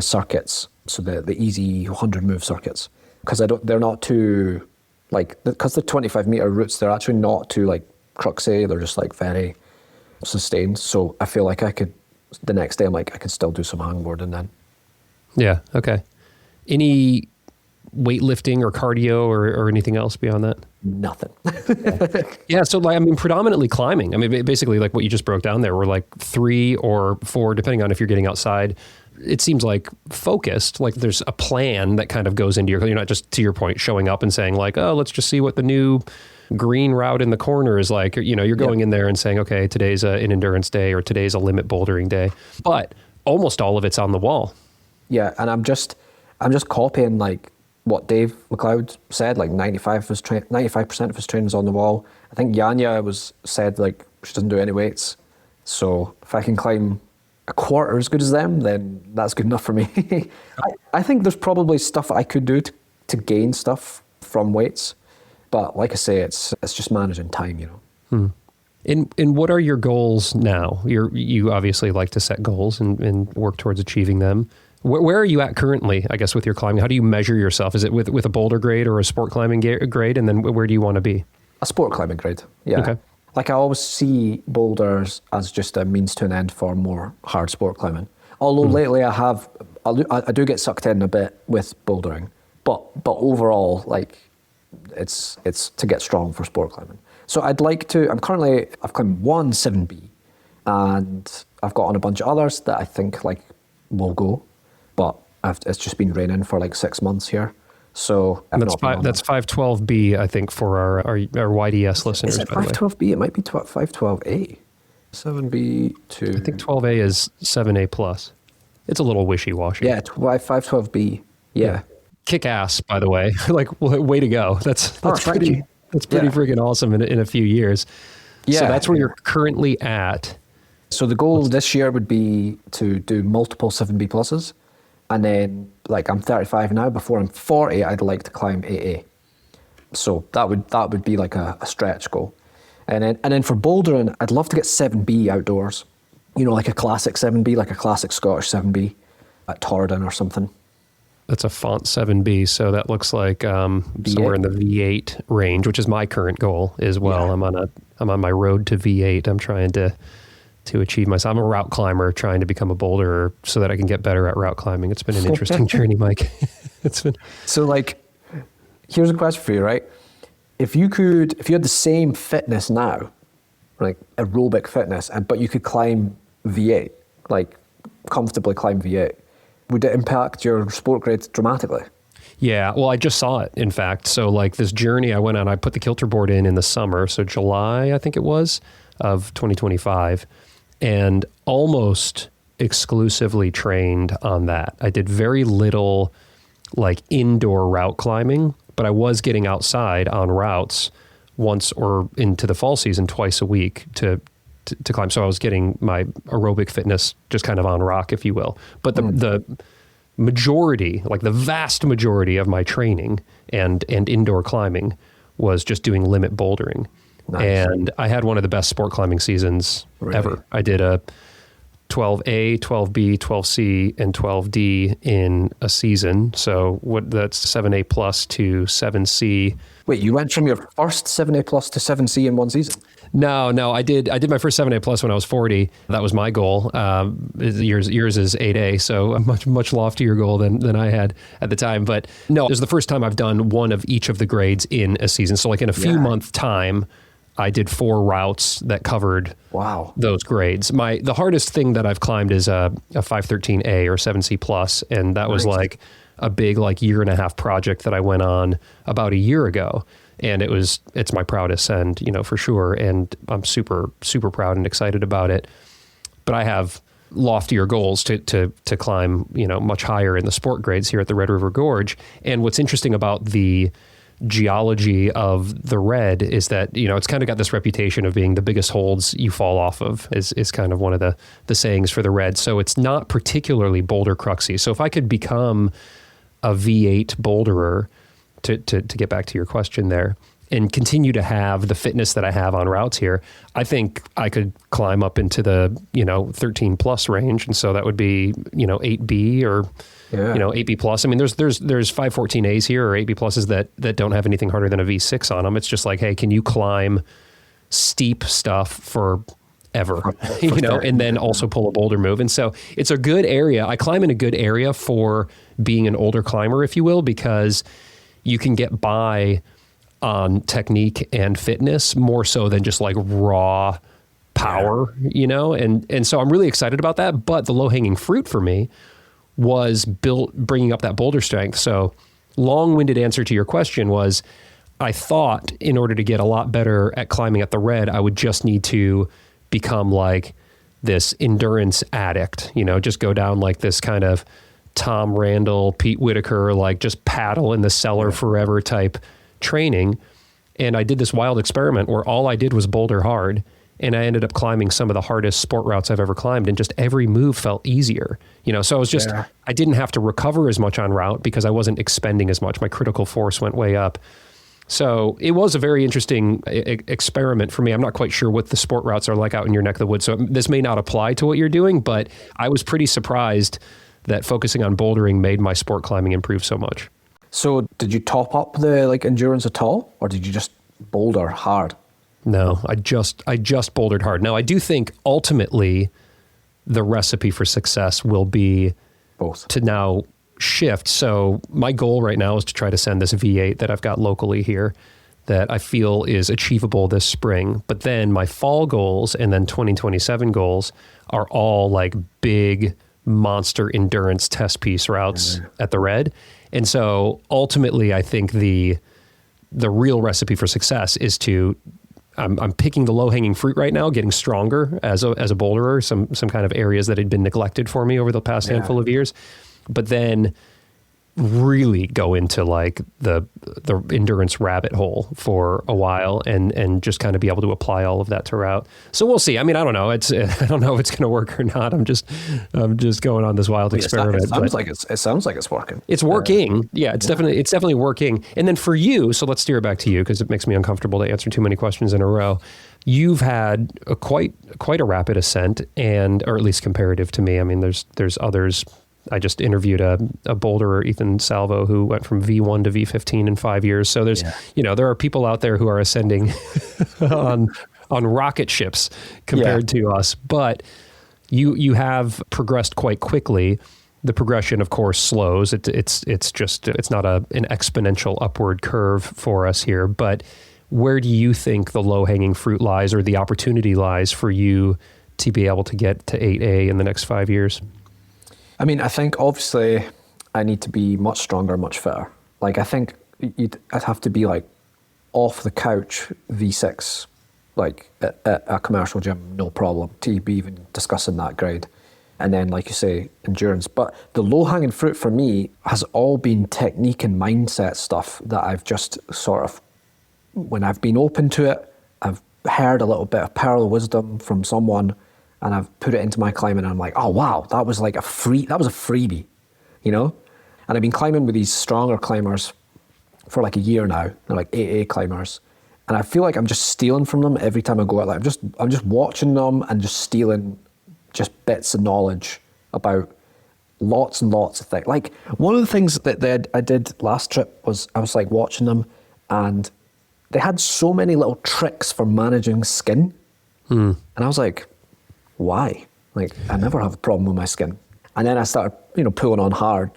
circuits, so the easy 100 move circuits, because they're not too like, because the 25 meter routes, they're actually not too like cruxy. They're just like very sustained. So I feel like the next day I'm like, I can still do some hangboarding then. Yeah. Okay. Any weightlifting or cardio or anything else beyond that? Nothing. Yeah. So like, I mean, predominantly climbing. I mean, basically like what you just broke down there were like 3 or 4, depending on if you're getting outside. It seems like focused, like there's a plan that kind of goes into you're not just, to your point, showing up and saying like, oh, let's just see what the new green route in the corner is like. You're going in there and saying, okay, today's an endurance day or today's a limit bouldering day. But almost all of it's on the wall. Yeah. And I'm just copying like what Dave McLeod said, like 95% of his training's on the wall. I think Yanya said like she doesn't do any weights. So if I can climb a quarter as good as them, then that's good enough for me. I think there's probably stuff I could do to gain stuff from weights. But like I say, it's just managing time, And what are your goals now? You obviously like to set goals and work towards achieving them. Where are you at currently, I guess, with your climbing? How do you measure yourself? Is it with a boulder grade or a sport climbing grade? And then where do you want to be? A sport climbing grade, yeah. Okay. Like I always see boulders as just a means to an end for more hard sport climbing. Although lately I do get sucked in a bit with bouldering, but overall, like it's to get strong for sport climbing. So I've climbed one 7B, and I've got on a bunch of others that I think like will go. But it's just been raining for like 6 months here. So that's 512B, I think, for our YDS listeners. Is it 512B? It might be 512A. 7B to... I think 12A is 7A plus. It's a little wishy-washy. Yeah, 512B. Yeah. Kick ass, by the way. Like, way to go. That's pretty freaking awesome in a few years. Yeah. So that's where you're currently at. So the goal this year would be to do multiple 7B pluses. And then, like, I'm 35 now. Before I'm 40, I'd like to climb 8A. So that would be like a stretch goal. And then for bouldering, I'd love to get 7B outdoors. Like a classic 7B, like a classic Scottish 7B at Torridon or something. That's a font 7B, so that looks like somewhere in the V8 range, which is my current goal as well. Yeah. I'm on my road to V8. I'm trying to achieve myself. I'm a route climber trying to become a boulderer so that I can get better at route climbing. It's been an interesting journey, Mike. So like, here's a question for you, right? If you had the same fitness now, like aerobic fitness, but you could climb V8, like comfortably climb V8, would it impact your sport grade dramatically? Yeah, well, I just saw it, in fact. So like this journey I went on, I put the kilter board in the summer, so July, I think it was, of 2025. And almost exclusively trained on that. I did very little like indoor route climbing, but I was getting outside on routes once or into the fall season twice a week to climb. So I was getting my aerobic fitness just kind of on rock, if you will. But the majority, like the vast majority of my training and indoor climbing was just doing limit bouldering. Nice. And I had one of the best sport climbing seasons ever. I did a 12A, 12B, 12C, and 12D in a season. So that's 7A plus to 7C. Wait, you went from your first 7A plus to 7C in one season? No, I did my first 7A plus when I was 40. That was my goal. Yours is 8A, so a much loftier goal than I had at the time. But no, it was the first time I've done one of each of the grades in a season. So like in a few month time, I did 4 routes that covered those grades. The hardest thing that I've climbed is a 513A or 7C plus, and that was like a big year and a half project that I went on about a year ago. And it's my proudest send, for sure. And I'm super, super proud and excited about it. But I have loftier goals to climb, much higher in the sport grades here at the Red River Gorge. And what's interesting about the geology of the Red is that, it's kind of got this reputation of being the biggest holds you fall off of is kind of one of the sayings for the Red. So it's not particularly boulder cruxy. So if I could become a V8 boulderer, to get back to your question there, and continue to have the fitness that I have on routes here, I think I could climb up into the, 13 plus range. And so that would be, 8B or, 8B plus. I mean, there's 514As here or 8B pluses that don't have anything harder than a V6 on them. It's just like, hey, can you climb steep stuff for ever, and then also pull a boulder move. And so it's a good area. I climb in a good area for being an older climber, if you will, because you can get by on technique and fitness more so than just like raw power, and so I'm really excited about that. But the low hanging fruit for me was bringing up that boulder strength. So long-winded answer to your question was, I thought in order to get a lot better at climbing at the Red, I would just need to become like this endurance addict, just go down like this kind of Tom Randall, Pete Whitaker, like just paddle in the cellar forever type training. And I did this wild experiment where all I did was boulder hard. And I ended up climbing some of the hardest sport routes I've ever climbed, and just every move felt easier, so it was just, I didn't have to recover as much on route because I wasn't expending as much. My critical force went way up. So it was a very interesting experiment for me. I'm not quite sure what the sport routes are like out in your neck of the woods. So this may not apply to what you're doing, but I was pretty surprised that focusing on bouldering made my sport climbing improve so much. So did you top up the endurance at all, or did you just boulder hard? No, I just bouldered hard. Now I do think ultimately the recipe for success will be both to now shift. So my goal right now is to try to send this V8 that I've got locally here that I feel is achievable this spring. But then my fall goals and then 2027 goals are all like big monster endurance test piece routes at the Red. And so ultimately I think the real recipe for success is to, I'm picking the low hanging fruit right now, getting stronger as a boulderer, some kind of areas that had been neglected for me over the past handful of years. But then really go into like the endurance rabbit hole for a while and just kind of be able to apply all of that to route. So we'll see. I mean, I don't know. I don't know if it's going to work or not. I'm just going on this wild experiment. It sounds like it's working. It's working. It's definitely working. And then for you, so let's steer it back to you because it makes me uncomfortable to answer too many questions in a row. You've had quite a rapid ascent, or at least comparative to me. I mean, there's others. I just interviewed a boulderer, Ethan Salvo, who went from V1 to V15 in 5 years. So there's, there are people out there who are ascending on rocket ships compared to us. But you have progressed quite quickly. The progression, of course, slows. It's not an exponential upward curve for us here. But where do you think the low-hanging fruit lies, or the opportunity lies for you to be able to get to 8A in the next 5 years? I mean, I think obviously I need to be much stronger, much fitter. Like, I think I'd have to be like off the couch V6, like at a commercial gym, no problem, to be even discussing that grade. And then, like you say, endurance. But the low-hanging fruit for me has all been technique and mindset stuff that I've just sort of, when I've been open to it, I've heard a little bit of pearl of wisdom from someone, and I've put it into my climbing, and I'm like, oh wow, that was a freebie, And I've been climbing with these stronger climbers for like a year now. They're like 8A climbers. And I feel like I'm just stealing from them every time I go out. Like I'm just watching them and just stealing just bits of knowledge about lots and lots of things. Like, one of the things that I did last trip was I was like watching them, and they had so many little tricks for managing skin. And I was like, why? Like, I never have a problem with my skin. And then I started, pulling on hard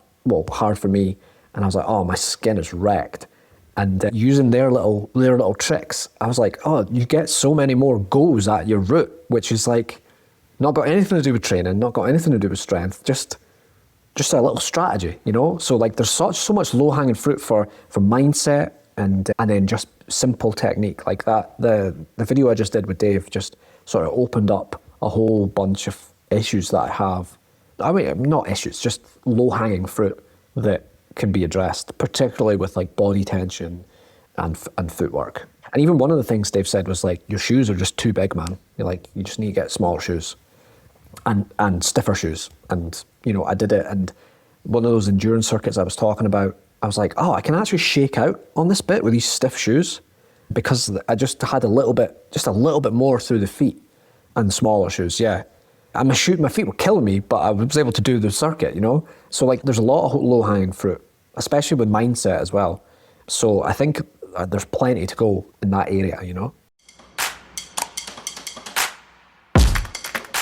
for me. And I was like, oh, my skin is wrecked. And using their little tricks, I was like, oh, you get so many more goes at your route, which is like not got anything to do with training, not got anything to do with strength, just a little strategy, So like, there's so much low hanging fruit for mindset and then just simple technique like that. The video I just did with Dave just sort of opened up a whole bunch of issues that I have. I mean, not issues, just low-hanging fruit that can be addressed, particularly with like body tension and footwork. And even one of the things Dave said was like, your shoes are just too big, man. You just need to get smaller shoes and stiffer shoes. And, I did it. And one of those endurance circuits I was talking about, I was like, oh, I can actually shake out on this bit with these stiff shoes, because I just had a little bit more through the feet. And smaller shoes, yeah. And my feet were killing me, but I was able to do the circuit, So like, there's a lot of low-hanging fruit, especially with mindset as well. So I think there's plenty to go in that area,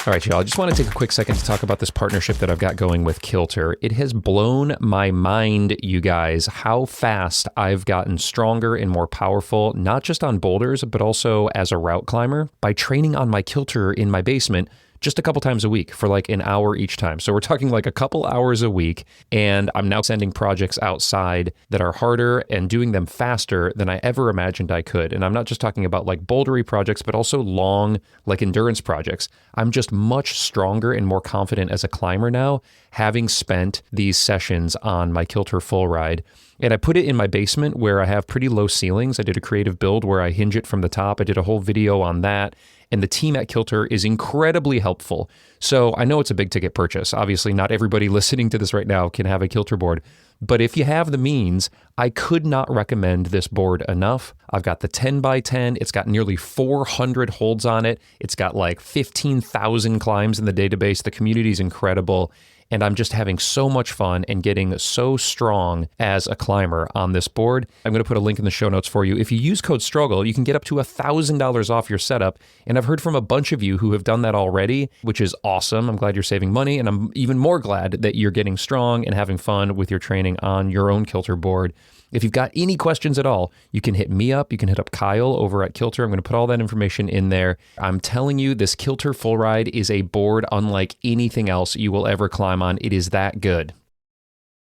All right, y'all. I just want to take a quick second to talk about this partnership that I've got going with Kilter. It has blown my mind, you guys, how fast I've gotten stronger and more powerful, not just on boulders, but also as a route climber by training on my Kilter in my basement just a couple times a week for like an hour each time. So we're talking like a couple hours a week, and I'm now sending projects outside that are harder and doing them faster than I ever imagined I could. And I'm not just talking about like bouldery projects, but also long, like endurance projects. I'm just much stronger and more confident as a climber now, having spent these sessions on my Kilter full ride. And I put it in my basement where I have pretty low ceilings. I did a creative build where I hinge it from the top. I did a whole video on that. And the team at Kilter is incredibly helpful. So I know it's a big ticket purchase. Obviously, not everybody listening to this right now can have a Kilter board. But if you have the means, I could not recommend this board enough. I've got the 10x10. It's got nearly 400 holds on it. It's got like 15,000 climbs in the database. The community is incredible. And I'm just having so much fun and getting so strong as a climber on this board. I'm going to put a link in the show notes for you. If you use code STRUGGLE, you can get up to $1,000 off your setup. And I've heard from a bunch of you who have done that already, which is awesome. I'm glad you're saving money. And I'm even more glad that you're getting strong and having fun with your training on your own Kilter board. If you've got any questions at all, you can hit me up. You can hit up Kyle over at Kilter. I'm going to put all that information in there. I'm telling you, this Kilter Full Ride is a board unlike anything else you will ever climb on. It is that good.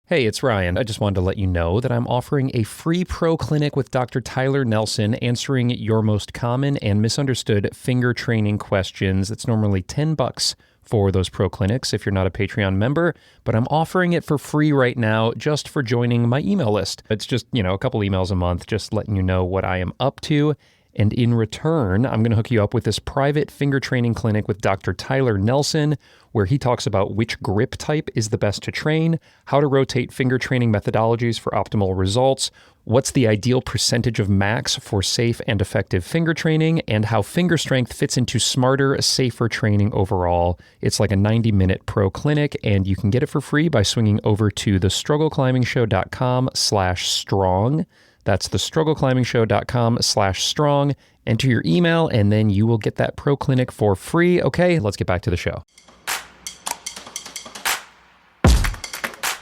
Hey, it's Ryan. I just wanted to let you know that I'm offering a free pro clinic with Dr. Tyler Nelson, answering your most common and misunderstood finger training questions. It's normally $10 for those pro clinics if you're not a Patreon member, but I'm offering it for free right now just for joining my email list. It's just, a couple emails a month, just letting you know what I am up to. And in return, I'm going to hook you up with this private finger training clinic with Dr. Tyler Nelson, where he talks about which grip type is the best to train, how to rotate finger training methodologies for optimal results, what's the ideal percentage of max for safe and effective finger training, and how finger strength fits into smarter, safer training overall. It's like a 90-minute pro clinic, and you can get it for free by swinging over to thestruggleclimbingshow.com/strong. That's thestruggleclimbingshow.com/strong. Enter your email, and then you will get that pro clinic for free. Okay, let's get back to the show.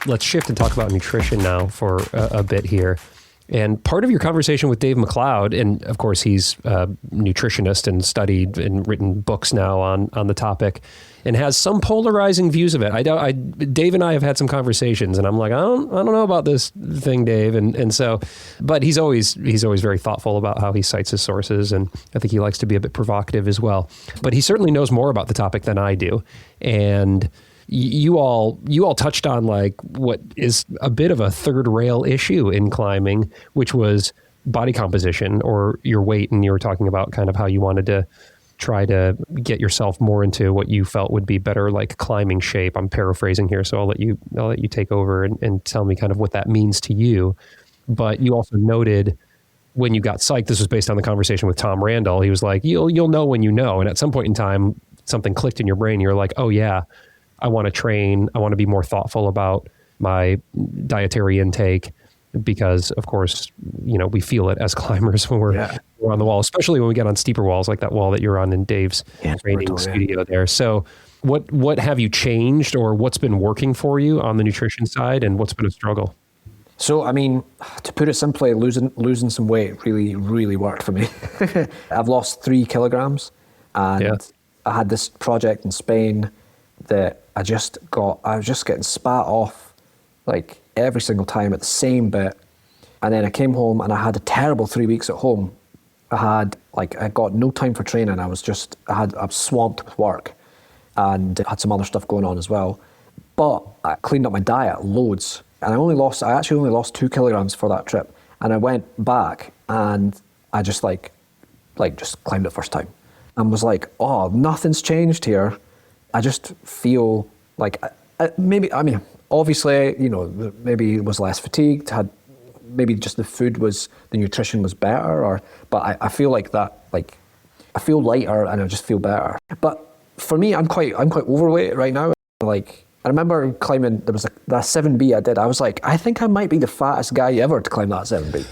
Let's shift and talk about nutrition now for a bit here. And part of your conversation with Dave McLeod, and of course he's a nutritionist and studied and written books now on the topic, and has some polarizing views of it. Dave and I have had some conversations, and I'm like, I don't know about this thing, Dave, and so, but he's always very thoughtful about how he cites his sources, and I think he likes to be a bit provocative as well. But he certainly knows more about the topic than I do, and you all touched on like what is a bit of a third rail issue in climbing, which was body composition or your weight. And you were talking about kind of how you wanted to try to get yourself more into what you felt would be better, like climbing shape. I'm paraphrasing here, so I'll let you take over and tell me kind of what that means to you. But you also noted when you got psyched, this was based on the conversation with Tom Randall. He was like, you'll know when you know. And at some point in time, something clicked in your brain. You're like, oh yeah, I want to train. I want to be more thoughtful about my dietary intake because, of course, we feel it as climbers when we're on the wall, especially when we get on steeper walls like that wall that you're on in Dave's training studio there. So what have you changed, or what's been working for you on the nutrition side, and what's been a struggle? So, I mean, to put it simply, losing some weight really, really worked for me. I've lost 3 kilograms, and I had this project in Spain that I was just getting spat off like every single time at the same bit. And then I came home and I had a terrible 3 weeks at home. I got no time for training. I was swamped with work and had some other stuff going on as well. But I cleaned up my diet loads. And I actually only lost 2 kilograms for that trip. And I went back and I just just climbed it first time and was like, oh, nothing's changed here. I just feel like obviously, maybe it was less fatigued, maybe just the nutrition was better, but I feel like that, like I feel lighter and I just feel better. But for me, I'm quite overweight right now. Like I remember climbing, there was that 7B I did. I was like, I think I might be the fattest guy ever to climb that 7B.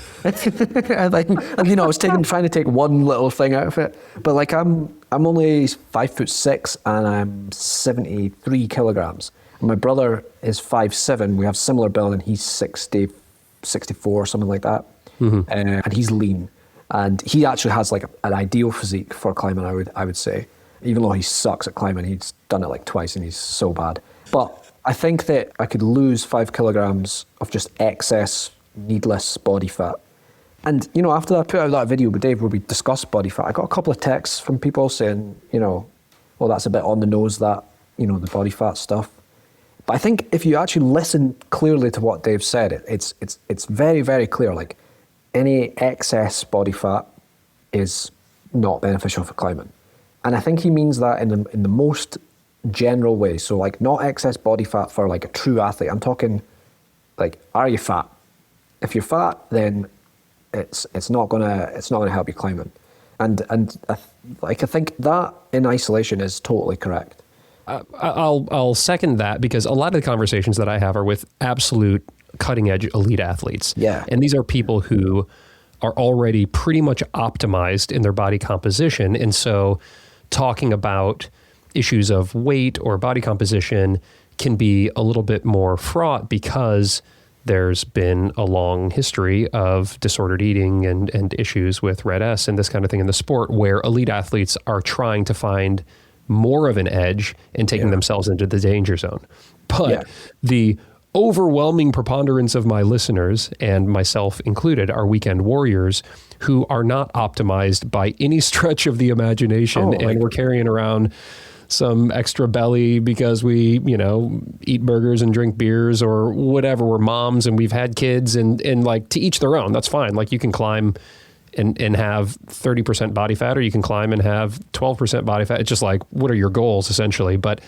and I was trying to take one little thing out of it. But like, I'm only 5'6" and I'm 73 kilograms. And my brother is 5'7". We have similar build and he's 64, something like that. And he's lean. And he actually has like an ideal physique for climbing, I would say. Even though he sucks at climbing, he's done it like twice and he's so bad. But I think that I could lose 5 kilograms of just excess, needless body fat. And, after I put out that video with Dave where we discussed body fat, I got a couple of texts from people saying, well, that's a bit on the nose, that, the body fat stuff. But I think if you actually listen clearly to what Dave said, it's very, very clear. Like, any excess body fat is not beneficial for climbing. And I think he means that in the most general way. So like not excess body fat for like a true athlete. I'm talking like, are you fat? If you're fat, then it's not gonna help you climbing. And I think that in isolation is totally correct. I'll second that, because a lot of the conversations that I have are with absolute cutting edge elite athletes. Yeah. And these are people who are already pretty much optimized in their body composition. And so talking about issues of weight or body composition can be a little bit more fraught, because there's been a long history of disordered eating and issues with red S and this kind of thing in the sport, where elite athletes are trying to find more of an edge and taking themselves into the danger zone. But the overwhelming preponderance of my listeners, and myself included, are weekend warriors who are not optimized by any stretch of the imagination. And we're carrying around some extra belly because we, eat burgers and drink beers or whatever. We're moms and we've had kids, and like, to each their own. That's fine. Like, you can climb and have 30% body fat, or you can climb and have 12% body fat. It's just like, what are your goals essentially? But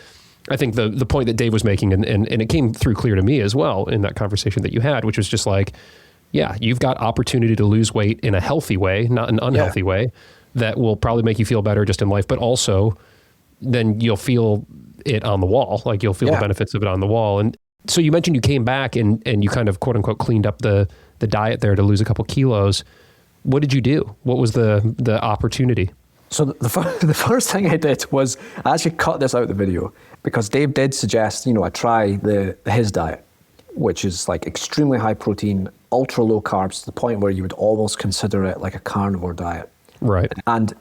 I think the point that Dave was making, and it came through clear to me as well in that conversation that you had, which was just like, yeah, you've got opportunity to lose weight in a healthy way, not an unhealthy way, that will probably make you feel better just in life, but also then you'll feel it on the wall. Like, you'll feel the benefits of it on the wall. And so you mentioned you came back and you kind of quote unquote cleaned up the diet there to lose a couple kilos. What did you do? What was the opportunity? So the first thing I did was I actually cut this out of the video, because Dave did suggest, I try his diet, which is like extremely high protein, ultra low carbs, to the point where you would almost consider it like a carnivore diet. Right. And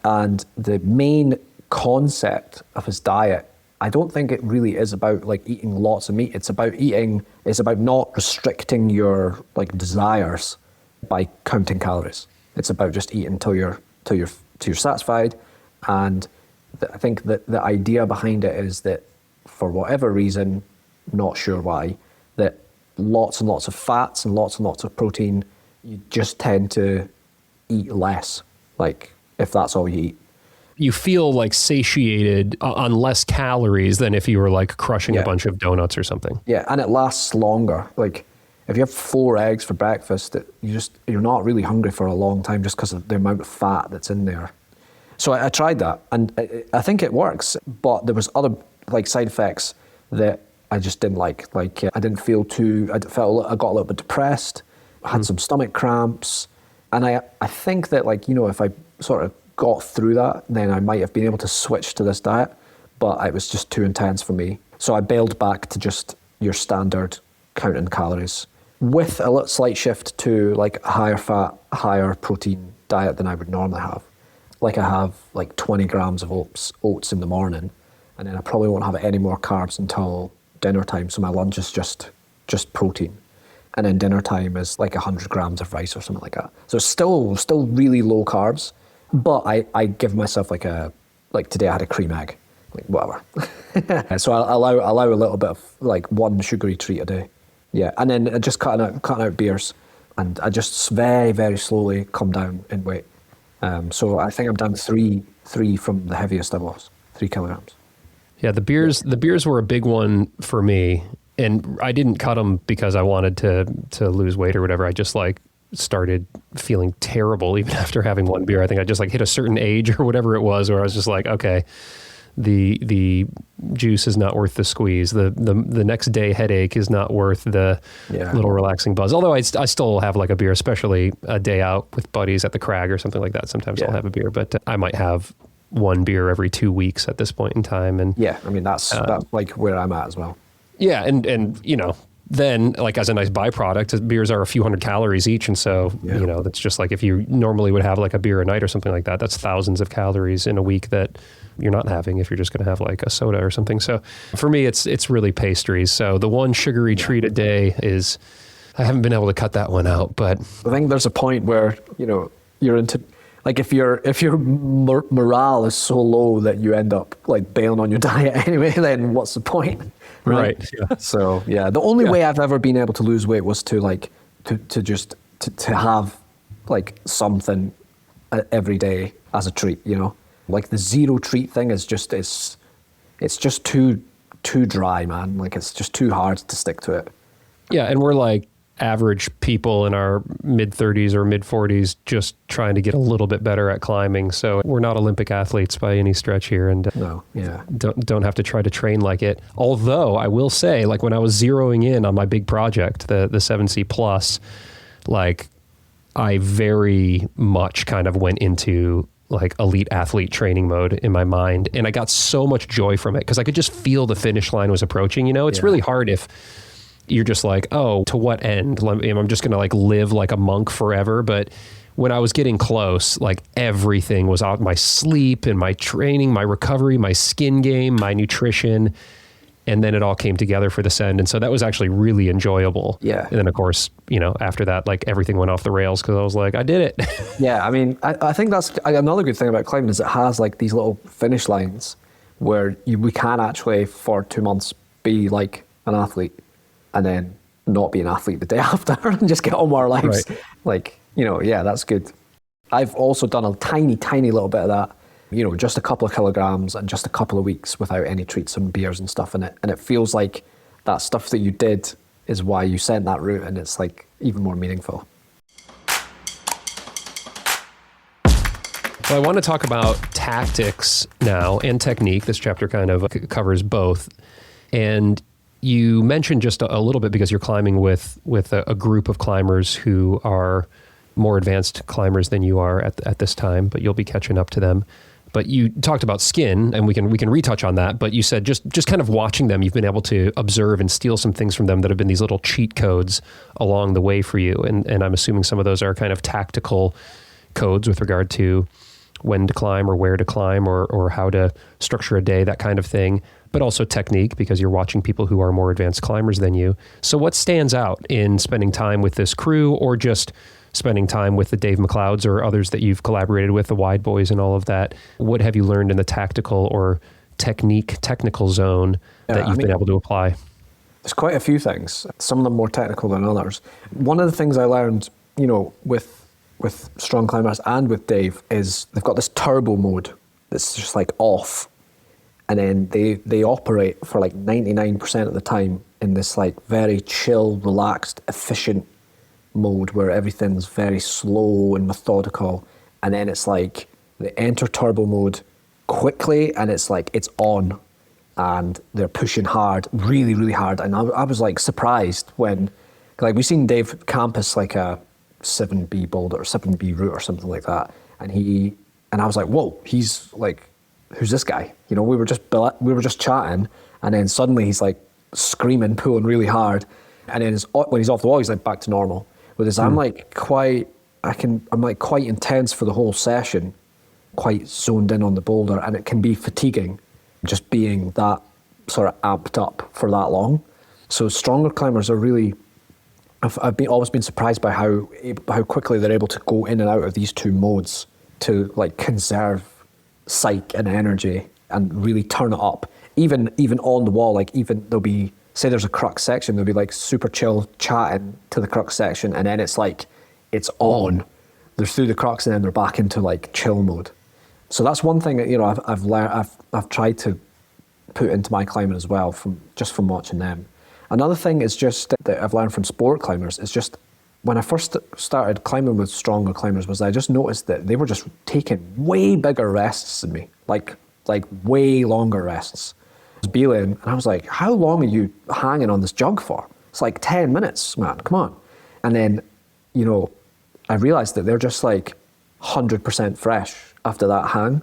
the main concept of his diet, I don't think it really is about like eating lots of meat. It's about not restricting your like desires by counting calories. It's about just eating till you're satisfied. And I think that the idea behind it is that, for whatever reason, not sure why, that lots and lots of fats and lots of protein, you just tend to eat less, like, if that's all you eat. You feel like satiated on less calories than if you were like crushing a bunch of donuts or something. Yeah, and it lasts longer. Like, if you have 4 eggs for breakfast, you're not really hungry for a long time, just because of the amount of fat that's in there. So I tried that, and I think it works, but there was other like side effects that I just didn't like. Like, I didn't feel I got a little bit depressed, I had some stomach cramps, and I think that, like, if I sort of got through that, then I might have been able to switch to this diet, but it was just too intense for me. So I bailed back to just your standard counting calories, with a little slight shift to like a higher fat, higher protein diet than I would normally have. Like, I have like 20 grams of oats in the morning, and then I probably won't have any more carbs until dinner time. So my lunch is just protein. And then dinner time is like 100 grams of rice or something like that. So it's still really low carbs, but I give myself like today I had a cream egg, like whatever. So I allow a little bit of like one sugary treat a day. Yeah, and then just cutting out beers, and I just very, very slowly come down in weight. So I think I'm down three from the heaviest I was, 3 kilograms. Yeah, the beers were a big one for me, and I didn't cut them because I wanted to lose weight or whatever. I just like started feeling terrible even after having one beer. I think I just like hit a certain age or whatever it was, where I was just like, okay, the juice is not worth the squeeze. The next day headache is not worth the little relaxing buzz. Although I still have like a beer, especially a day out with buddies at the Crag or something like that. Sometimes I'll have a beer, but I might have one beer every 2 weeks at this point in time. And I mean, that's like where I'm at as well. Yeah. And you know, then like as a nice byproduct, beers are a few hundred calories each. And so, you know, that's just like if you normally would have like a beer a night or something like that, that's thousands of calories in a week that you're not having if you're just going to have like a soda or something. So for me, it's really pastries. So the one sugary treat a day is, I haven't been able to cut that one out, but I think there's a point where, you know, you're into, like if your morale is so low that you end up like bailing on your diet anyway, then what's the point? Right. Yeah. So the only way I've ever been able to lose weight was to like to have like something every day as a treat, you know. Like the zero treat thing is just it's just too dry, man. Like it's just too hard to stick to it. Yeah, and we're like average people in our mid 30s or mid 40s just trying to get a little bit better at climbing. So we're not Olympic athletes by any stretch here, and don't have to try to train like it. Although I will say, like when I was zeroing in on my big project, the 7C Plus, like I very much kind of went into like elite athlete training mode in my mind, and I got so much joy from it because I could just feel the finish line was approaching. You know, it's really hard if you're just like, oh, to what end? I'm just going to like live like a monk forever. But when I was getting close, like everything was out, my sleep and my training, my recovery, my skin game, my nutrition. And then it all came together for this end. And so that was actually really enjoyable. Yeah. And then of course, you know, after that, like everything went off the rails because I was like, I did it. Yeah. I mean, I think that's another good thing about climbing is it has like these little finish lines where we can actually for 2 months be like an athlete and then not be an athlete the day after and just get on with our lives. Right. Like, you know, that's good. I've also done a tiny, tiny little bit of that, you know, just a couple of kilograms and just a couple of weeks without any treats and beers and stuff in it. And it feels like that stuff that you did is why you sent that route, and it's like even more meaningful. Well, I want to talk about tactics now and technique. This chapter kind of covers both. And you mentioned just a little bit because you're climbing with a group of climbers who are more advanced climbers than you are at this time, but you'll be catching up to them. But you talked about skin, and we can retouch on that. But you said just kind of watching them, you've been able to observe and steal some things from them that have been these little cheat codes along the way for you. And I'm assuming some of those are kind of tactical codes with regard to when to climb or where to climb or how to structure a day, that kind of thing. But also technique because you're watching people who are more advanced climbers than you. So what stands out in spending time with this crew or just spending time with the Dave McLeods or others that you've collaborated with, the Wide Boys and all of that? What have you learned in the tactical or technical zone that you've been able to apply? There's quite a few things, some of them more technical than others. One of the things I learned, you know, with strong climbers and with Dave is they've got this turbo mode that's just like off. And then they operate for like 99% of the time in this like very chill, relaxed, efficient mode where everything's very slow and methodical. And then it's like they enter turbo mode quickly and it's like it's on and they're pushing hard, really, really hard. And I was like surprised when, like we've seen Dave campus like a 7B boulder or 7B route or something like that. And I was like, whoa, he's like, who's this guy? You know, we were just chatting, and then suddenly he's like screaming, pulling really hard, and then when he's off the wall, he's like back to normal. Whereas I'm like quite intense for the whole session, quite zoned in on the boulder, and it can be fatiguing, just being that sort of amped up for that long. So stronger climbers are really, I've always been surprised by how quickly they're able to go in and out of these two modes to like conserve psych and energy and really turn it up. Even on the wall, like even there'll be, say there's a crux section, they'll be like super chill chatting to the crux section, and then it's like, it's on. They're through the crux and then they're back into like chill mode. So that's one thing that, you know, I've learned, I've tried to put into my climbing as well from watching them. Another thing is just that I've learned from sport climbers is just when I first started climbing with stronger climbers was I just noticed that they were just taking way bigger rests than me, like like way longer rests. I was Beeling, and I was like, how long are you hanging on this jug for? It's like 10 minutes, man, come on. And then, you know, I realized that they're just like 100% fresh after that hang.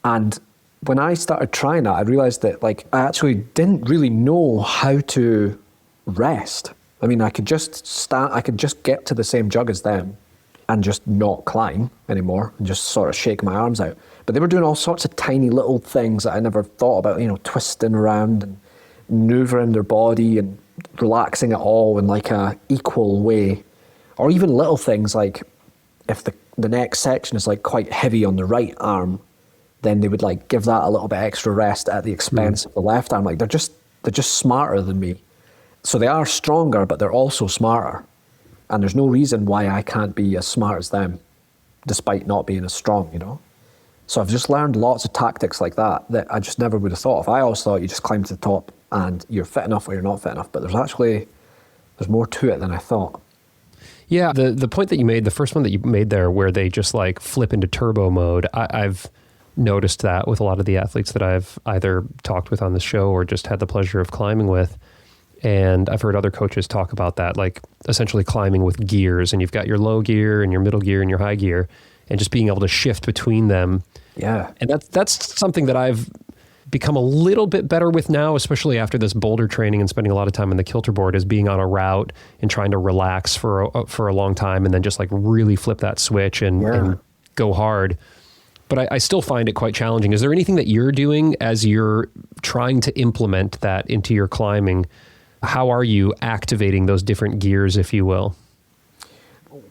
And when I started trying that, I realized that like I actually didn't really know how to rest. I mean, I could just get to the same jug as them and just not climb anymore and just sort of shake my arms out. But they were doing all sorts of tiny little things that I never thought about, you know, twisting around and maneuvering their body and relaxing it all in like a equal way. Or even little things like if the next section is like quite heavy on the right arm, then they would like give that a little bit extra rest at the expense of the left arm. Like they're just smarter than me. So they are stronger, but they're also smarter. And there's no reason why I can't be as smart as them, despite not being as strong, you know? So I've just learned lots of tactics like that I just never would have thought of. I always thought you just climb to the top and you're fit enough or you're not fit enough, but there's more to it than I thought. Yeah, the point that you made, the first one that you made there, where they just like flip into turbo mode, I've noticed that with a lot of the athletes that I've either talked with on the show or just had the pleasure of climbing with. And I've heard other coaches talk about that, like essentially climbing with gears, and you've got your low gear and your middle gear and your high gear, and just being able to shift between them. Yeah. And that's something that I've become a little bit better with now, especially after this boulder training and spending a lot of time on the kilter board, is being on a route and trying to relax for a long time and then just like really flip that switch and go hard. But I still find it quite challenging. Is there anything that you're doing as you're trying to implement that into your climbing? How are you activating those different gears, if you will?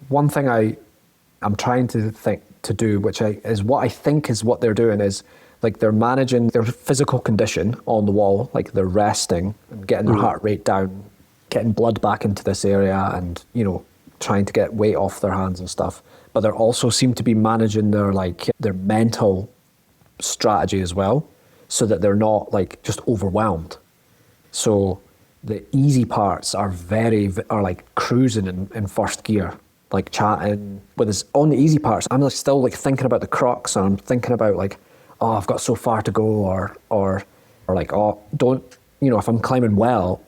One thing I'm trying to do, which is what I think is what they're doing, is like they're managing their physical condition on the wall, like they're resting and getting their heart rate down, getting blood back into this area and, you know, trying to get weight off their hands and stuff. But they also seem to be managing their mental strategy as well, so that they're not like just overwhelmed. So the easy parts are like cruising in first gear, like chatting. On the easy parts, I'm like still like thinking about the crux, and I'm thinking about like, oh, I've got so far to go, or like, oh, don't, you know, if I'm climbing well,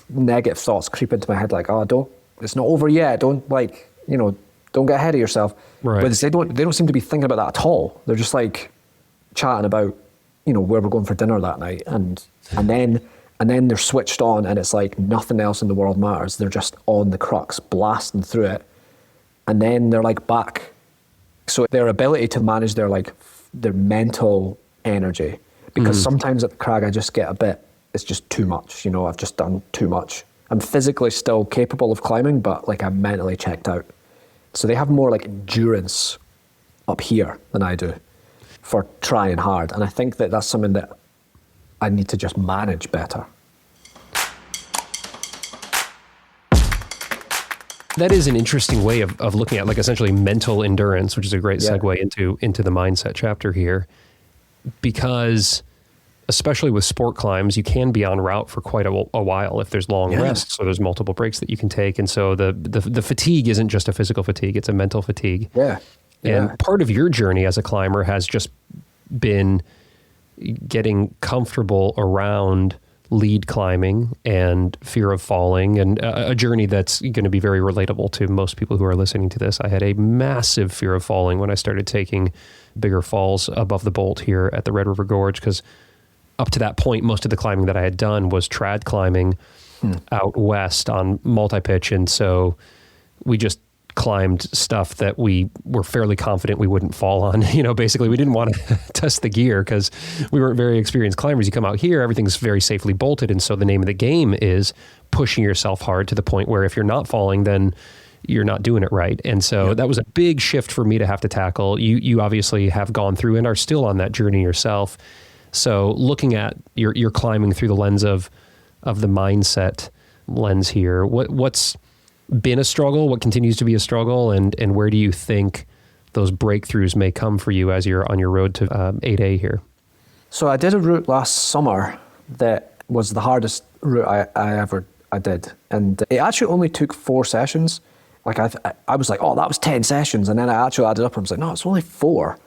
negative thoughts creep into my head like, oh, it's not over yet. Don't like, you know, don't get ahead of yourself. Right. But they don't seem to be thinking about that at all. They're just like chatting about, you know, where we're going for dinner that night, and then they're switched on, and it's like nothing else in the world matters. They're just on the crux, blasting through it, and then they're like back. So their ability to manage their mental energy, because sometimes at the crag I just get it's just too much. You know, I've just done too much. I'm physically still capable of climbing, but like I'm mentally checked out. So they have more like endurance up here than I do for trying hard. And I think that that's something that I need to just manage better. That is an interesting way of looking at like essentially mental endurance, which is a great segue into the mindset chapter here, because especially with sport climbs, you can be en route for quite a while if there's long rests, so there's multiple breaks that you can take. And so the fatigue isn't just a physical fatigue, it's a mental fatigue. Yeah. And part of your journey as a climber has just been getting comfortable around lead climbing and fear of falling, and a journey that's going to be very relatable to most people who are listening to this. I had a massive fear of falling when I started taking bigger falls above the bolt here at the Red River Gorge, because up to that point, most of the climbing that I had done was trad climbing out west on multi-pitch. And so we just climbed stuff that we were fairly confident we wouldn't fall on. You know, basically we didn't want to test the gear because we weren't very experienced climbers. You come out here, everything's very safely bolted. And so the name of the game is pushing yourself hard to the point where if you're not falling, then you're not doing it right. And so that was a big shift for me to have to tackle. You obviously have gone through and are still on that journey yourself. So looking at your climbing through the lens of the mindset lens here, what's been a struggle, what continues to be a struggle, and where do you think those breakthroughs may come for you as you're on your road to 8A here? So I did a route last summer that was the hardest route I did. And it actually only took 4 sessions. Like I was like, oh, that was 10 sessions. And then I actually added up and I was like, no, it's only 4.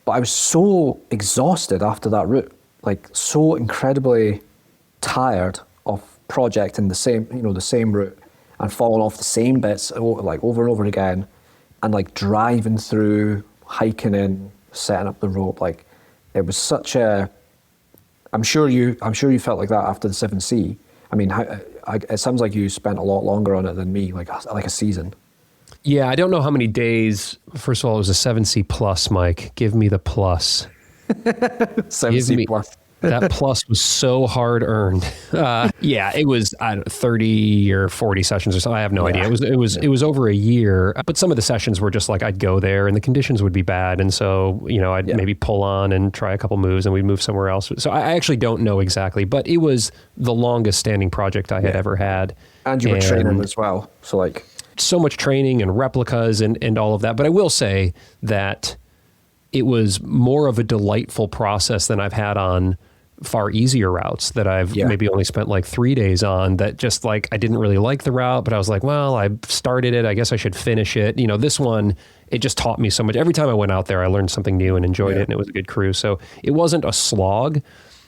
But I was so exhausted after that route. like so incredibly tired of projecting the same, the same route and falling off the same bits like over and over again, and like driving through, hiking in, setting up the rope. Like it was such a. I'm sure you felt like that after the 7C. I mean, it sounds like you spent a lot longer on it than me, like a season. Yeah, I don't know how many days. First of all, it was a 7C plus, Mike. Give me the plus. 7C plus. That plus was so hard earned. Yeah, it was 30 or 40 sessions or something. I have no idea. It was over a year. But some of the sessions were just like I'd go there and the conditions would be bad, and so I'd maybe pull on and try a couple moves, and we'd move somewhere else. So I actually don't know exactly, but it was the longest standing project I had ever had. And you were training as well, so like so much training and replicas and all of that. But I will say that it was more of a delightful process than I've had on far easier routes that I've maybe only spent like 3 days on, that just like I didn't really like the route, but I was like, well, I started it, I guess I should finish it. This one, it just taught me so much. Every time I went out there, I learned something new and enjoyed it, and it was a good crew. So it wasn't a slog,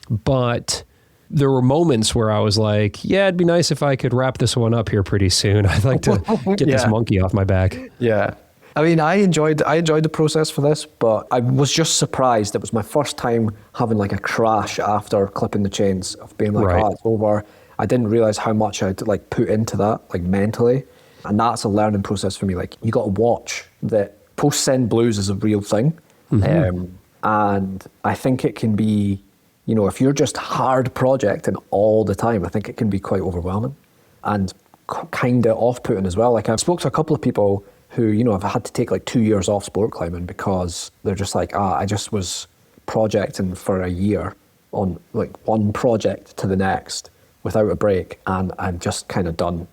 but there were moments where I was like, yeah, it'd be nice if I could wrap this one up here pretty soon. I'd like to get this monkey off my back. Yeah. I mean, I enjoyed the process for this, but I was just surprised. It was my first time having like a crash after clipping the chains, of being like, oh, it's over. I didn't realize how much I'd like put into that, like mentally. And that's a learning process for me. Like, you got to watch that post-send blues is a real thing. Mm-hmm. And I think it can be, if you're just hard projecting all the time, I think it can be quite overwhelming and kind of off-putting as well. Like, I've spoke to a couple of people who, have had to take like 2 years off sport climbing because they're just like, I just was projecting for a year on like one project to the next without a break, and I'm just kind of done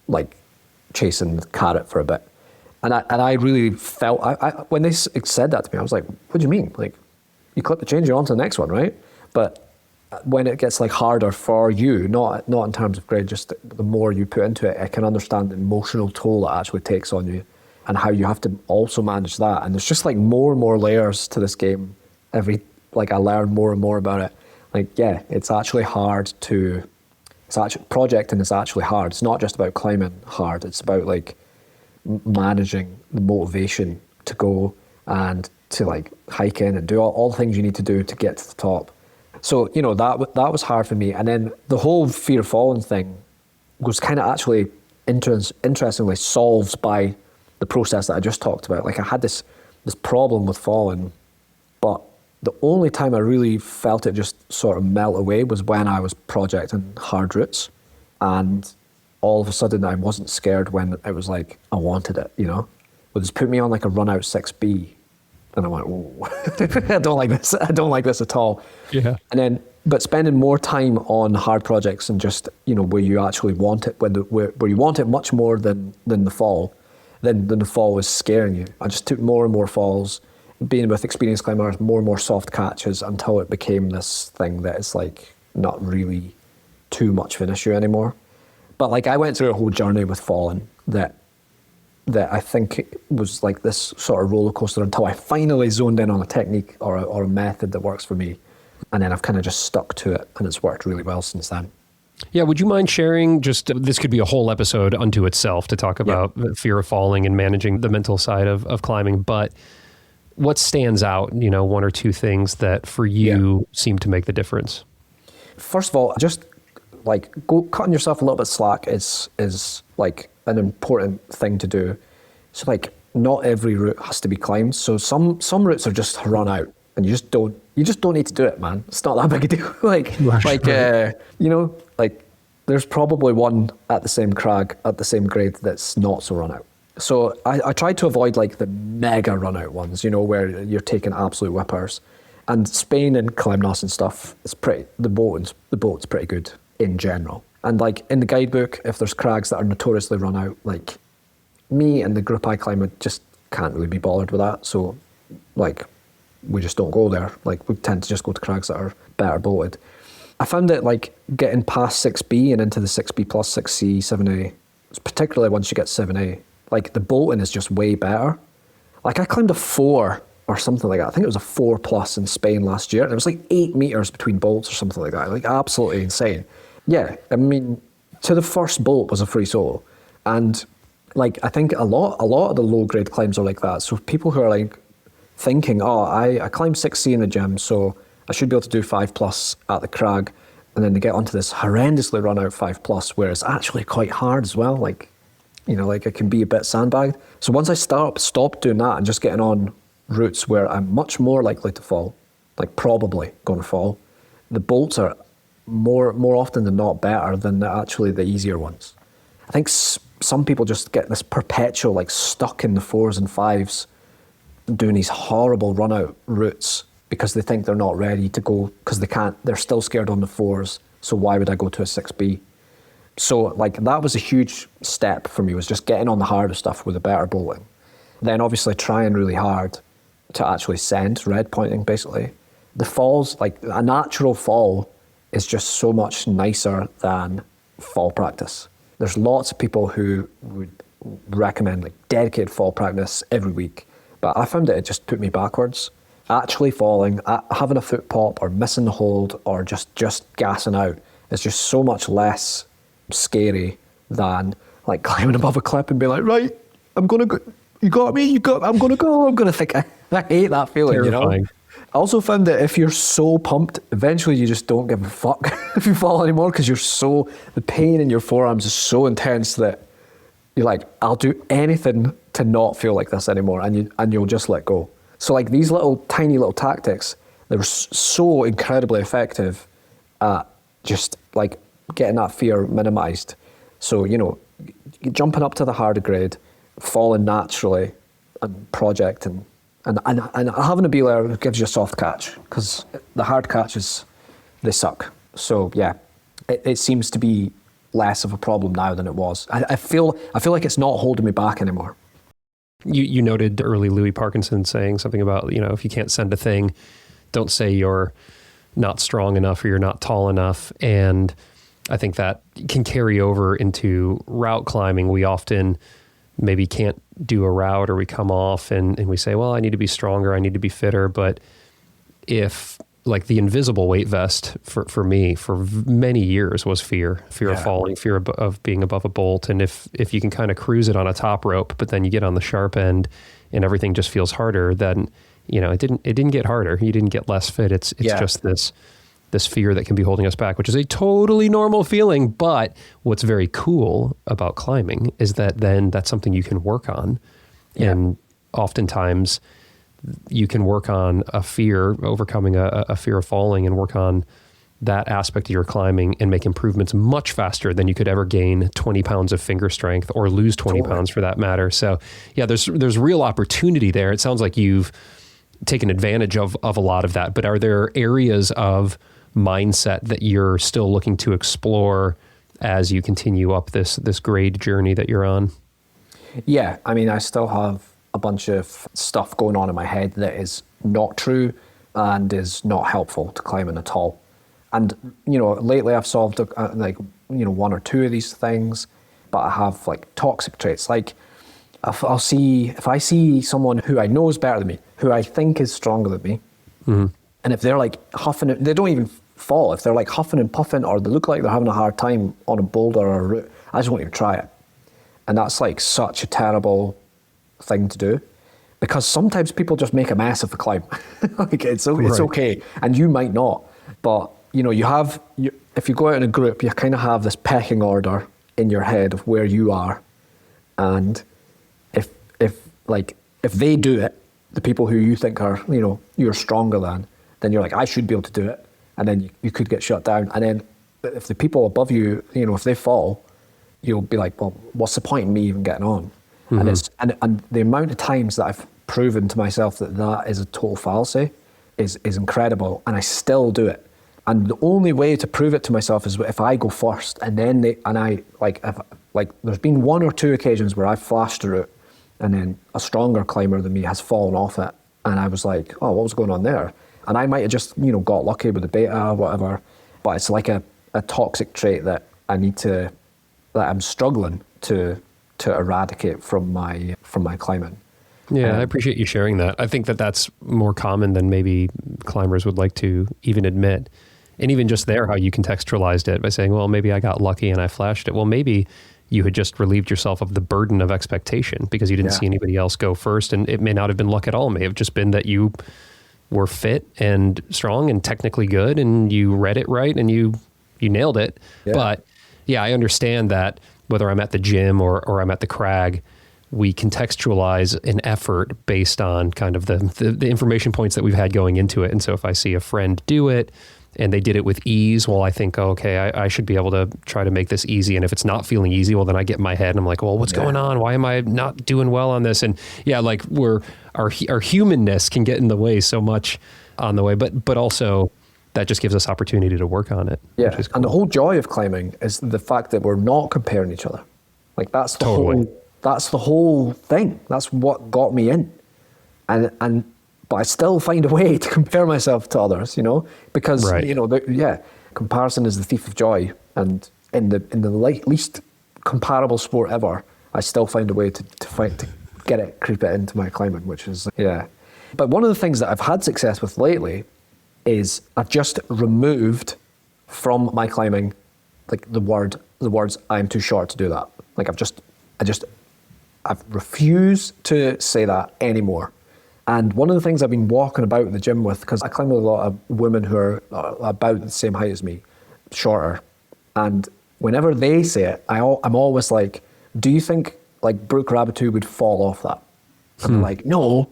like chasing the carrot for a bit. And I really felt, when they said that to me, I was like, what do you mean? Like, you clip the change, you're on to the next one, right? But when it gets like harder for you, not in terms of grade, just the more you put into it, I can understand the emotional toll it actually takes on you, and how you have to also manage that. And there's just like more and more layers to this game. I learn more and more about it. Like, yeah, it's actually hard projecting is actually hard. It's not just about climbing hard. It's about like managing the motivation to go and to like hike in and do all the things you need to do to get to the top. So, that was hard for me. And then the whole fear of falling thing was kind of actually interestingly solved by the process that I just talked about. Like, I had this problem with falling, but the only time I really felt it just sort of melt away was when I was projecting hard routes, and all of a sudden I wasn't scared when it was like I wanted it, Well, just put me on like a run out 6B, and I went, oh, I don't like this. I don't like this at all. Yeah. And then, but spending more time on hard projects and just, where you actually want it, where you want it much more than the fall. Then the fall was scaring you. I just took more and more falls, being with experienced climbers, more and more soft catches, until it became this thing that is like not really too much for an issue anymore. But like, I went through a whole journey with falling that I think it was like this sort of roller coaster until I finally zoned in on a technique or a method that works for me. And then I've kind of just stuck to it, and it's worked really well since then. Yeah, would you mind sharing, this could be a whole episode unto itself to talk about the fear of falling and managing the mental side of climbing, but what stands out, one or two things that for you seem to make the difference? First of all, just like cutting yourself a little bit slack is like an important thing to do. So like, not every route has to be climbed. So some routes are just run out, and you just don't need to do it, man. It's not that big a deal. Like there's probably one at the same crag, at the same grade, that's not so run out. So I tried to avoid like the mega run out ones, where you're taking absolute whippers. And Spain and Calimnos and stuff, the boat's pretty good in general. And like in the guidebook, if there's crags that are notoriously run out, like me and the group I climb with just can't really be bothered with that. So like, we just don't go there. Like, we tend to just go to crags that are better bolted. I found that like getting past 6B and into the 6B plus 6C, 7A, particularly once you get 7A, like the bolting is just way better. Like, I climbed a 4 or something like that. I think it was a 4+ in Spain last year. And it was like 8 meters between bolts or something like that. Like absolutely insane. Yeah, I mean, to the first bolt was a free solo. And like, I think a lot of the low grade climbs are like that. So people who are like thinking, oh, I climb 6C in the gym, so I should be able to do 5+ at the crag. And then they get onto this horrendously run out 5+, where it's actually quite hard as well. Like, you know, like it can be a bit sandbagged. So once I stopped doing that and just getting on routes where I'm much more likely to fall, like probably going to fall, the bolts are more often than not better than actually the easier ones. I think some people just get this perpetual, like stuck in the 4s and 5s, doing these horrible run out routes because they think they're not ready to go, because they're still scared on the 4s. So why would I go to a 6B? So like that was a huge step for me, was just getting on the harder stuff with a better bolting. Then obviously trying really hard to actually send red pointing basically. The falls, like a natural fall is just so much nicer than fall practice. There's lots of people who would recommend like dedicated fall practice every week, but I found that it just put me backwards. Actually falling, having a foot pop or missing the hold or just gassing out is just so much less scary than like climbing above a cliff and being like, right, I'm gonna go, you got me, I'm gonna go, I'm gonna think. I hate that feeling, Terrifying. you know? I also found that if you're so pumped, eventually you just don't give a fuck if you fall anymore, because the pain in your forearms is so intense that you're like, I'll do anything to not feel like this anymore, and you'll just let go. So like these tiny little tactics, they were so incredibly effective at just like getting that fear minimized. So, you know, jumping up to the harder grade, falling naturally, and projecting, and having a B-layer gives you a soft catch, because the hard catches, they suck. So yeah, it seems to be less of a problem now than it was. I feel like it's not holding me back anymore. You noted early Louis Parkinson saying something about, you know, if you can't send a thing, don't say you're not strong enough or you're not tall enough. And I think that can carry over into route climbing. We often maybe can't do a route, or we come off and we say, well, I need to be stronger, I need to be fitter. But if like the invisible weight vest for me for many years was fear of falling, fear of being above a bolt. And if you can kind of cruise it on a top rope, but then you get on the sharp end and everything just feels harder, then, you know, it didn't get harder. You didn't get less fit. It's just this fear that can be holding us back, which is a totally normal feeling. But what's very cool about climbing is that then that's something you can work on. Yeah. And oftentimes you can work on a fear, overcoming a fear of falling, and work on that aspect of your climbing and make improvements much faster than you could ever gain 20 pounds of finger strength or lose 20 pounds for that matter. So yeah, there's real opportunity there. It sounds like you've taken advantage of a lot of that, but are there areas of mindset that you're still looking to explore as you continue up this grade journey that you're on? Yeah, I mean, I still have a bunch of stuff going on in my head that is not true and is not helpful to climbing at all. And, you know, lately I've solved like, you know, 1 or 2 of these things, but I have like toxic traits. Like if I see someone who I know is better than me, who I think is stronger than me, mm-hmm. and if they're like huffing, they don't even fall. If they're like huffing and puffing, or they look like they're having a hard time on a boulder or a route, I just won't even try it. And that's like such a terrible thing to do, because sometimes people just make a mess of the climb. Like it's okay, and you might not, but you know, if you go out in a group, you kind of have this pecking order in your head of where you are, and if they do it, the people who you think are, you know, you're stronger than, then you're like, I should be able to do it, and then you could get shut down. And then if the people above you, you know, if they fall, you'll be like, well, what's the point in me even getting on? Mm-hmm. And the amount of times that I've proven to myself that is a total fallacy is incredible, and I still do it. And the only way to prove it to myself is if I go first, and then there's been 1 or 2 occasions where I've flashed a route, and then a stronger climber than me has fallen off it, and I was like, oh, what was going on there? And I might have just, you know, got lucky with the beta or whatever, but it's like a toxic trait that I'm struggling to eradicate from my climbing. Yeah, I appreciate you sharing that. I think that that's more common than maybe climbers would like to even admit. And even just there, how you contextualized it by saying, well, maybe I got lucky and I flashed it. Well, maybe you had just relieved yourself of the burden of expectation because you didn't see anybody else go first. And it may not have been luck at all. It may have just been that you were fit and strong and technically good and you read it right and you nailed it. Yeah. But yeah, I understand that whether I'm at the gym or I'm at the crag, we contextualize an effort based on kind of the information points that we've had going into it. And so if I see a friend do it and they did it with ease, well, I think, okay, I should be able to try to make this easy. And if it's not feeling easy, well, then I get in my head and I'm like, well, what's going on? Why am I not doing well on this? And yeah, like our humanness can get in the way so much on the way, but also that just gives us opportunity to work on it. Yeah, cool. And the whole joy of climbing is the fact that we're not comparing each other. Like that's the whole thing. That's what got me in. But I still find a way to compare myself to others, because comparison is the thief of joy. And in the least comparable sport ever, I still find a way to creep it into my climbing, which is But one of the things that I've had success with lately is I've just removed from my climbing like the words "I'm too short to do that." Like I've refused to say that anymore. And one of the things I've been walking about in the gym with, because I climb with a lot of women who are about the same height as me, shorter. And whenever they say it, I'm always like, do you think like Brooke Rabatou would fall off that? And they're like, no.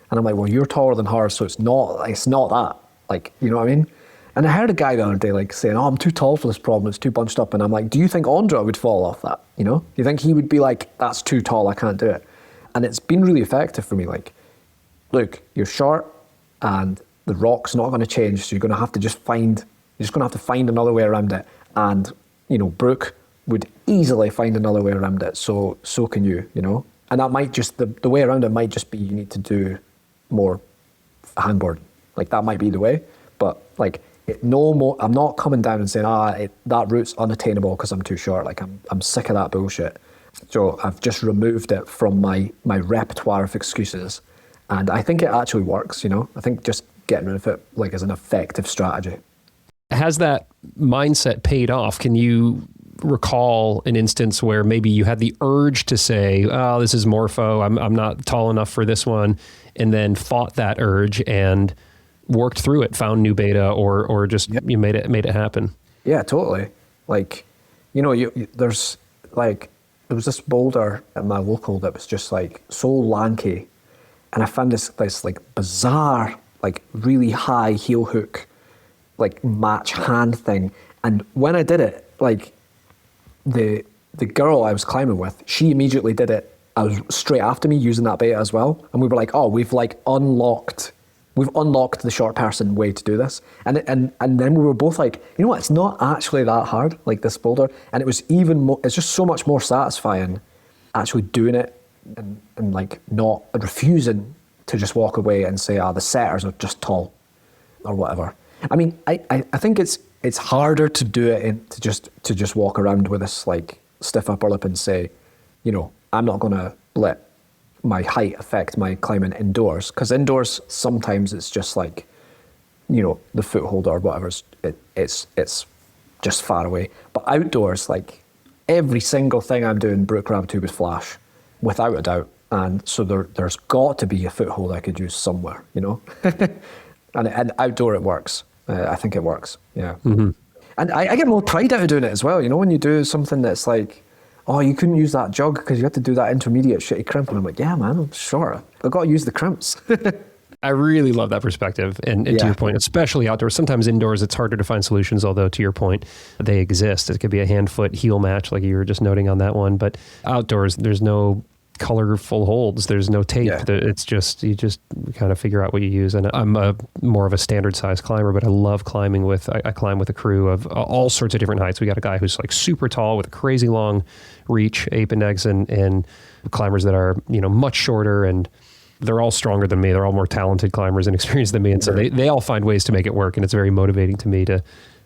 And I'm like, well, you're taller than her, so it's not that. Like, you know what I mean? And I heard a guy the other day like saying, oh, I'm too tall for this problem, it's too bunched up. And I'm like, do you think Andra would fall off that? Do you think he would be like, that's too tall, I can't do it? And it's been really effective for me. Like, look, you're short and the rock's not going to change, so you're just going to have to find another way around it. And, Brooke would easily find another way around it, so can you, And that might just, the way around it might just be you need to do more handboarding. Like, that might be the way, but like, no more. I'm not coming down and saying, that route's unattainable because I'm too short. Like, I'm sick of that bullshit. So I've just removed it from my repertoire of excuses. And I think it actually works, I think just getting rid of it like is an effective strategy. Has that mindset paid off? Can you recall an instance where maybe you had the urge to say, oh, this is morpho, I'm not tall enough for this one, and then fought that urge and worked through it, found new beta, or just you made it happen? Yeah, totally. Like, there's like, there was this boulder at my local that was just like so lanky. And I found this like bizarre, like really high heel hook, like match hand thing. And when I did it, like the girl I was climbing with, she immediately did it. I was straight after me using that beta as well. And we were like, oh, we've unlocked the short person way to do this. And then we were both like, you know what, it's not actually that hard, like this boulder. And it was even more, it's just so much more satisfying actually doing it. And like not refusing to just walk away and say, the setters are just tall or whatever. I mean, I think it's harder to do it to just walk around with this like stiff upper lip and say, I'm not going to let my height affect my climbing indoors, because indoors sometimes it's just like, the foothold or whatever, it's just far away. But outdoors, like every single thing I'm doing, Brooke Rabatou would flash. Without a doubt. And so there's got to be a foothold I could use somewhere, and outdoor it works. I think it works. Yeah. Mm-hmm. And I get more pride out of doing it as well. When you do something that's like, oh, you couldn't use that jug because you had to do that intermediate shitty crimp. And I'm like, yeah, man, I'm sure. I've got to use the crimps. I really love that perspective. And to your point, especially outdoors, sometimes indoors, it's harder to find solutions, although to your point, they exist. It could be a hand-foot heel match, like you were just noting on that one. But outdoors, there's no colorful holds. There's no tape. Yeah. It's just, you just kind of figure out what you use. And I'm more of a standard size climber, but I love climbing I climb with a crew of all sorts of different heights. We got a guy who's like super tall with a crazy long reach, ape index, and climbers that are, much shorter, and they're all stronger than me. They're all more talented climbers and experienced than me. And so they all find ways to make it work. And it's very motivating to me to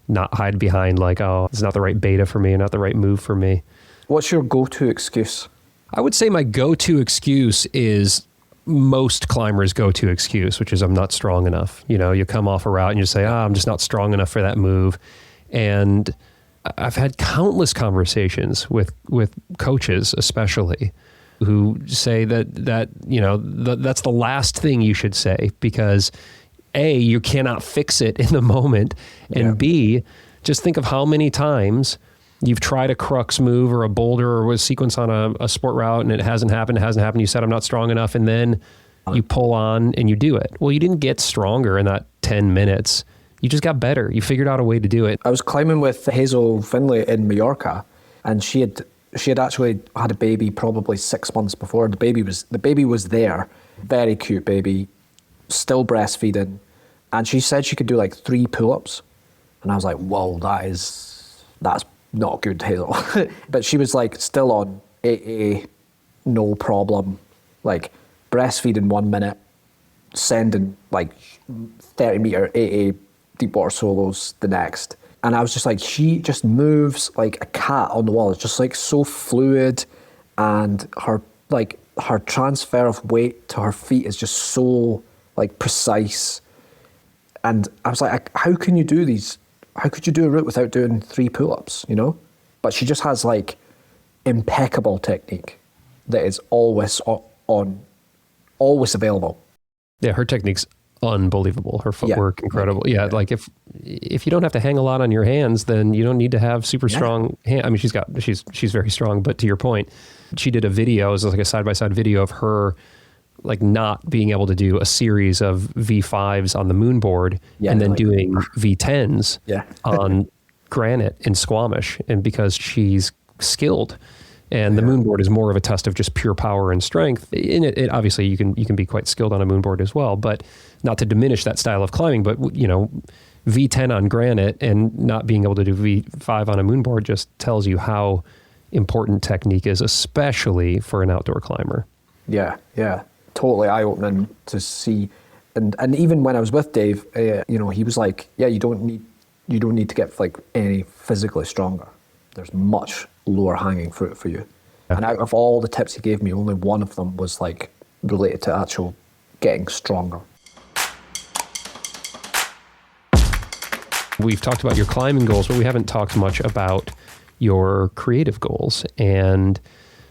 not hide behind like, oh, it's not the right beta for me, not the right move for me. What's your go-to excuse? I would say my go-to excuse is most climbers' go-to excuse, which is I'm not strong enough. You know, you come off a route and you say, I'm just not strong enough for that move. And I've had countless conversations with coaches, especially, who say that you know, that's the last thing you should say, because A, you cannot fix it in the moment, and B, just think of how many times you've tried a crux move or a boulder or a sequence on a sport route and it hasn't happened. You said, I'm not strong enough. And then you pull on and you do it. Well, you didn't get stronger in that 10 minutes. You just got better. You figured out a way to do it. I was climbing with Hazel Finlay in Mallorca, and she had actually had a baby probably 6 months before. The baby was there. Very cute baby, still breastfeeding. And she said she could do like 3 pull-ups. And I was like, whoa, that's not good, Hazel. But she was like still on 8A, no problem. Like breastfeeding 1 minute, sending like 30 meter 8A deep water solos the next. And I was just like, she just moves like a cat on the wall. It's just like so fluid, and her transfer of weight to her feet is just so like precise. And I was like, how can you do these? How could you do a route without doing 3 pull-ups, you know? But she just has like impeccable technique that is always always available. Yeah, her technique's unbelievable. Her footwork, incredible. Yeah, like if you don't have to hang a lot on your hands, then you don't need to have super strong hands. I mean, she's very strong, but to your point, she did a video, it was like a side-by-side video of her like not being able to do a series of V5s on the moon board and then like doing V10s on granite in Squamish, and because she's skilled. And the moon board is more of a test of just pure power and strength. In it obviously you can be quite skilled on a moon board as well, but not to diminish that style of climbing, but you know, V10 on granite and not being able to do V5 on a moon board just tells you how important technique is, especially for an outdoor climber. Yeah. Totally eye-opening to see. And even when I was with Dave, you know, he was like, yeah, you don't need to get like any physically stronger. There's much lower hanging fruit for you. Yeah. And out of all the tips he gave me, only one of them was like related to actual getting stronger. We've talked about your climbing goals, but we haven't talked much about your creative goals. And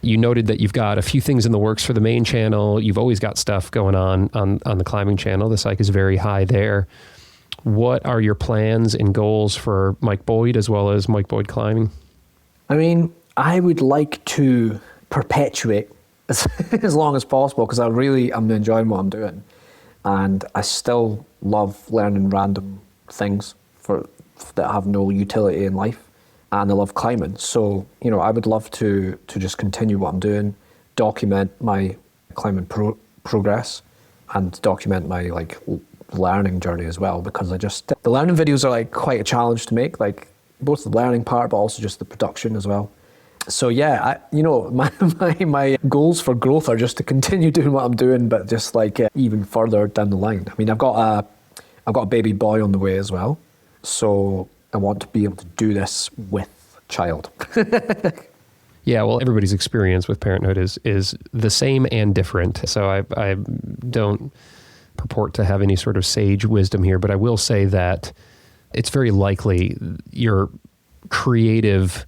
you noted that you've got a few things in the works for the main channel. You've always got stuff going on the climbing channel. The Psych is very high there. What are your plans and goals for Mike Boyd as well as Mike Boyd Climbing? I mean, I would like to perpetuate as long as possible, because I'm enjoying what I'm doing. And I still love learning random things that have no utility in life. And I love climbing. So, you know, I would love to just continue what I'm doing, document my climbing progress, and document my like learning journey as well, because the learning videos are like quite a challenge to make, like both the learning part, but also just the production as well. So yeah, my goals for growth are just to continue doing what I'm doing, but just like even further down the line. I mean, I've got a baby boy on the way as well. So I want to be able to do this with child. Yeah, well, everybody's experience with parenthood is the same and different. So I don't purport to have any sort of sage wisdom here, but I will say that it's very likely your creative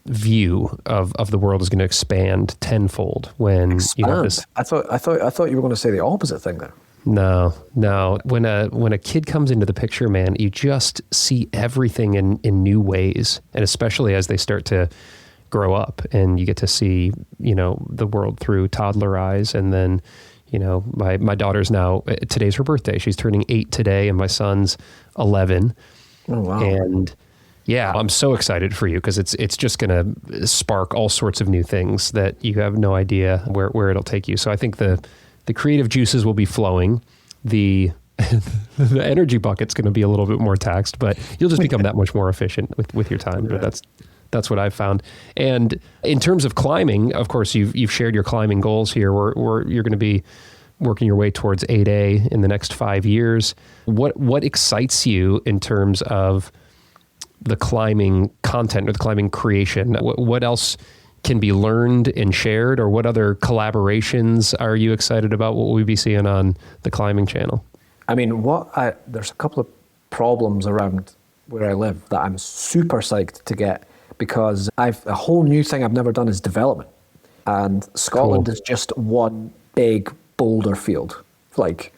view of the world is going to expand tenfold when you have this. I thought you were going to say the opposite thing there. No. When a kid comes into the picture, man, you just see everything in new ways, and especially as they start to grow up, and you get to see, you know, the world through toddler eyes. And then, you know, my daughter's now, today's her birthday. She's turning 8 today, and my son's 11. Oh wow! And yeah, I'm so excited for you, because it's just going to spark all sorts of new things that you have no idea where it'll take you. So I think the creative juices will be flowing. The energy bucket's going to be a little bit more taxed, but you'll just become that much more efficient with your time. Right. But that's what I've found. And in terms of climbing, of course, you've shared your climbing goals here. Where you're going to be working your way towards 8A in the next 5 years. What excites you in terms of the climbing content or the climbing creation? What else can be learned and shared, or what other collaborations are you excited about? What will we be seeing on the climbing channel? I mean, there's a couple of problems around where I live that I'm super psyched to get, because a whole new thing I've never done is development. And Scotland is just one big boulder field. Like,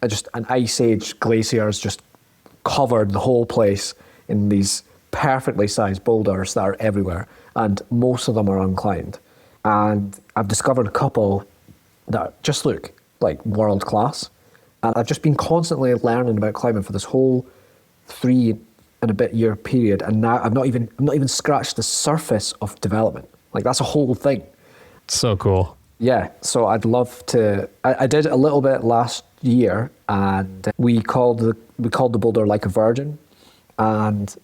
just an ice age glacier has just covered the whole place in these perfectly sized boulders that are everywhere, and most of them are unclimbed. And I've discovered a couple that just look like world class. And I've just been constantly learning about climbing for this whole 3 and a bit year period, and now I'm not even scratched the surface of development. Like, that's a whole thing. So cool. Yeah, so I'd love to. I did a little bit last year, and we called the boulder Like a Virgin, and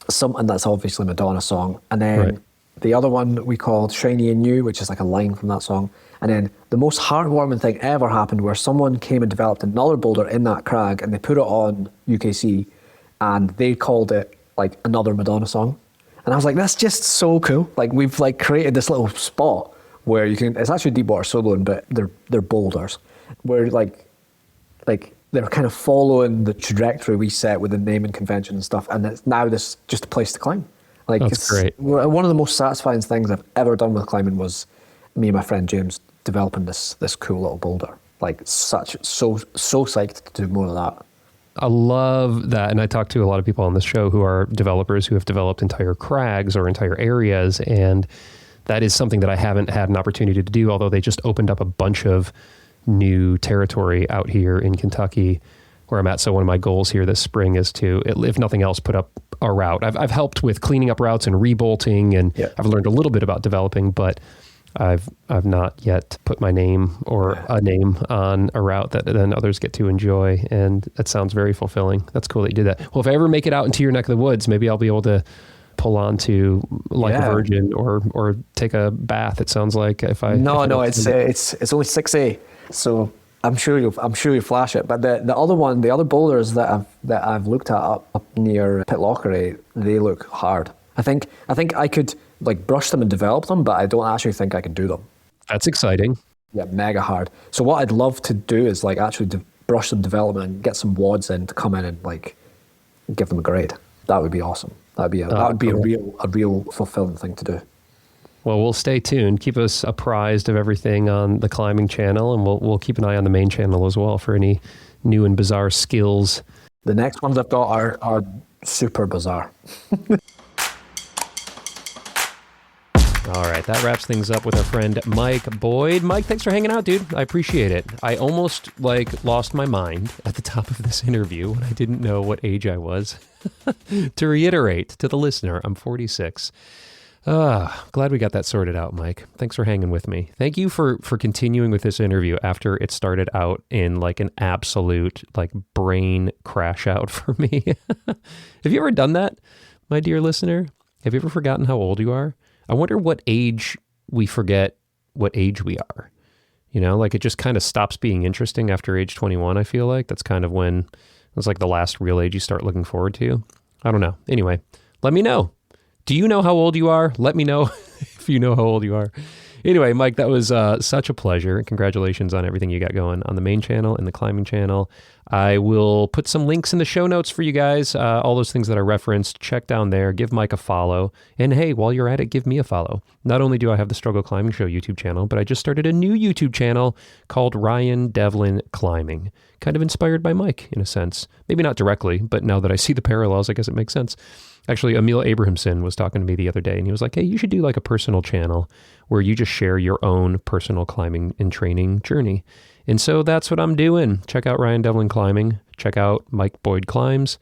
that's obviously a Madonna song. And then the other one we called Shiny and New, which is like a line from that song. And then the most heartwarming thing ever happened, where someone came and developed another boulder in that crag, and they put it on UKC, and they called it like another Madonna song. And I was like, that's just so cool. Like, we've like created this little spot where you can, it's actually deep water soloing, but they're boulders, where like they're kind of following the trajectory we set with the naming convention and stuff, and it's now this just a place to climb. Like, that's great. One of the most satisfying things I've ever done with climbing was me and my friend James developing this cool little boulder. Like, so psyched to do more of that. I love that. And I talk to a lot of people on this show who are developers who have developed entire crags or entire areas. And that is something that I haven't had an opportunity to do, although they just opened up a bunch of new territory out here in Kentucky where I'm at. So one of my goals here this spring is to, if nothing else, put up a route. I've helped with cleaning up routes and rebolting, and I've learned a little bit about developing, but I've not yet put my name or a name on a route that then others get to enjoy, and that sounds very fulfilling. That's cool that you did that. Well, if I ever make it out into your neck of the woods, maybe I'll be able to pull on to Like a Virgin or take a bath. It sounds like if I no, it's only 6A, so I'm sure you'll flash it. But the other boulders that I've looked at up near Pitlochry, they look hard. I think I could like brush them and develop them, but I don't actually think I can do them. That's exciting. Yeah, mega hard. So what I'd love to do is like actually brush them, develop them, and get some wads in to come in and like give them a grade. That would be awesome. That would be a real fulfilling thing to do. Well, we'll stay tuned. Keep us apprised of everything on the climbing channel, and we'll keep an eye on the main channel as well for any new and bizarre skills. The next ones I've got are super bizarre. All right, that wraps things up with our friend Mike Boyd. Mike, thanks for hanging out, dude. I appreciate it. I almost lost my mind at the top of this interview when I didn't know what age I was. To reiterate to the listener, I'm 46. Glad we got that sorted out, Mike. Thanks for hanging with me. Thank you for continuing with this interview after it started out in like an absolute like brain crash out for me. Have you ever done that, my dear listener? Have you ever forgotten how old you are? I wonder what age we forget what age we are. You know, like it just kind of stops being interesting after age 21, I feel like. That's kind of when it's like the last real age you start looking forward to. I don't know. Anyway, let me know. Do you know how old you are? Let me know if you know how old you are. Anyway, Mike, that was such a pleasure. Congratulations on everything you got going on the main channel and the climbing channel. I will put some links in the show notes for you guys. All those things that I referenced, check down there. Give Mike a follow. And hey, while you're at it, give me a follow. Not only do I have the Struggle Climbing Show YouTube channel, but I just started a new YouTube channel called Ryan Devlin Climbing. Kind of inspired by Mike, in a sense. Maybe not directly, but now that I see the parallels, I guess it makes sense. Actually, Emil Abrahamson was talking to me the other day, and he was like, hey, you should do like a personal channel where you just share your own personal climbing and training journey. And so that's what I'm doing. Check out Ryan Devlin Climbing. Check out Mike Boyd Climbs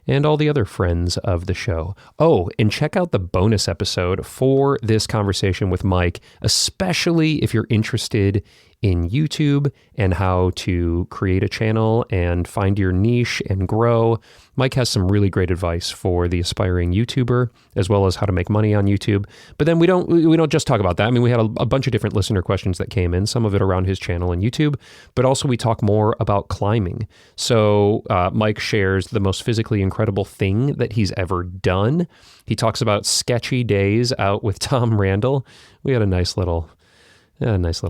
and all the other friends of the show. Oh, and check out the bonus episode for this conversation with Mike, especially if you're interested in YouTube and how to create a channel and find your niche and grow. Mike has some really great advice for the aspiring YouTuber, as well as how to make money on YouTube. But then we don't just talk about that. I mean, we had a bunch of different listener questions that came in, some of it around his channel and YouTube, but also we talk more about climbing. So Mike shares the most physically incredible thing that he's ever done. He talks about sketchy days out with Tom Randall. We had a nice little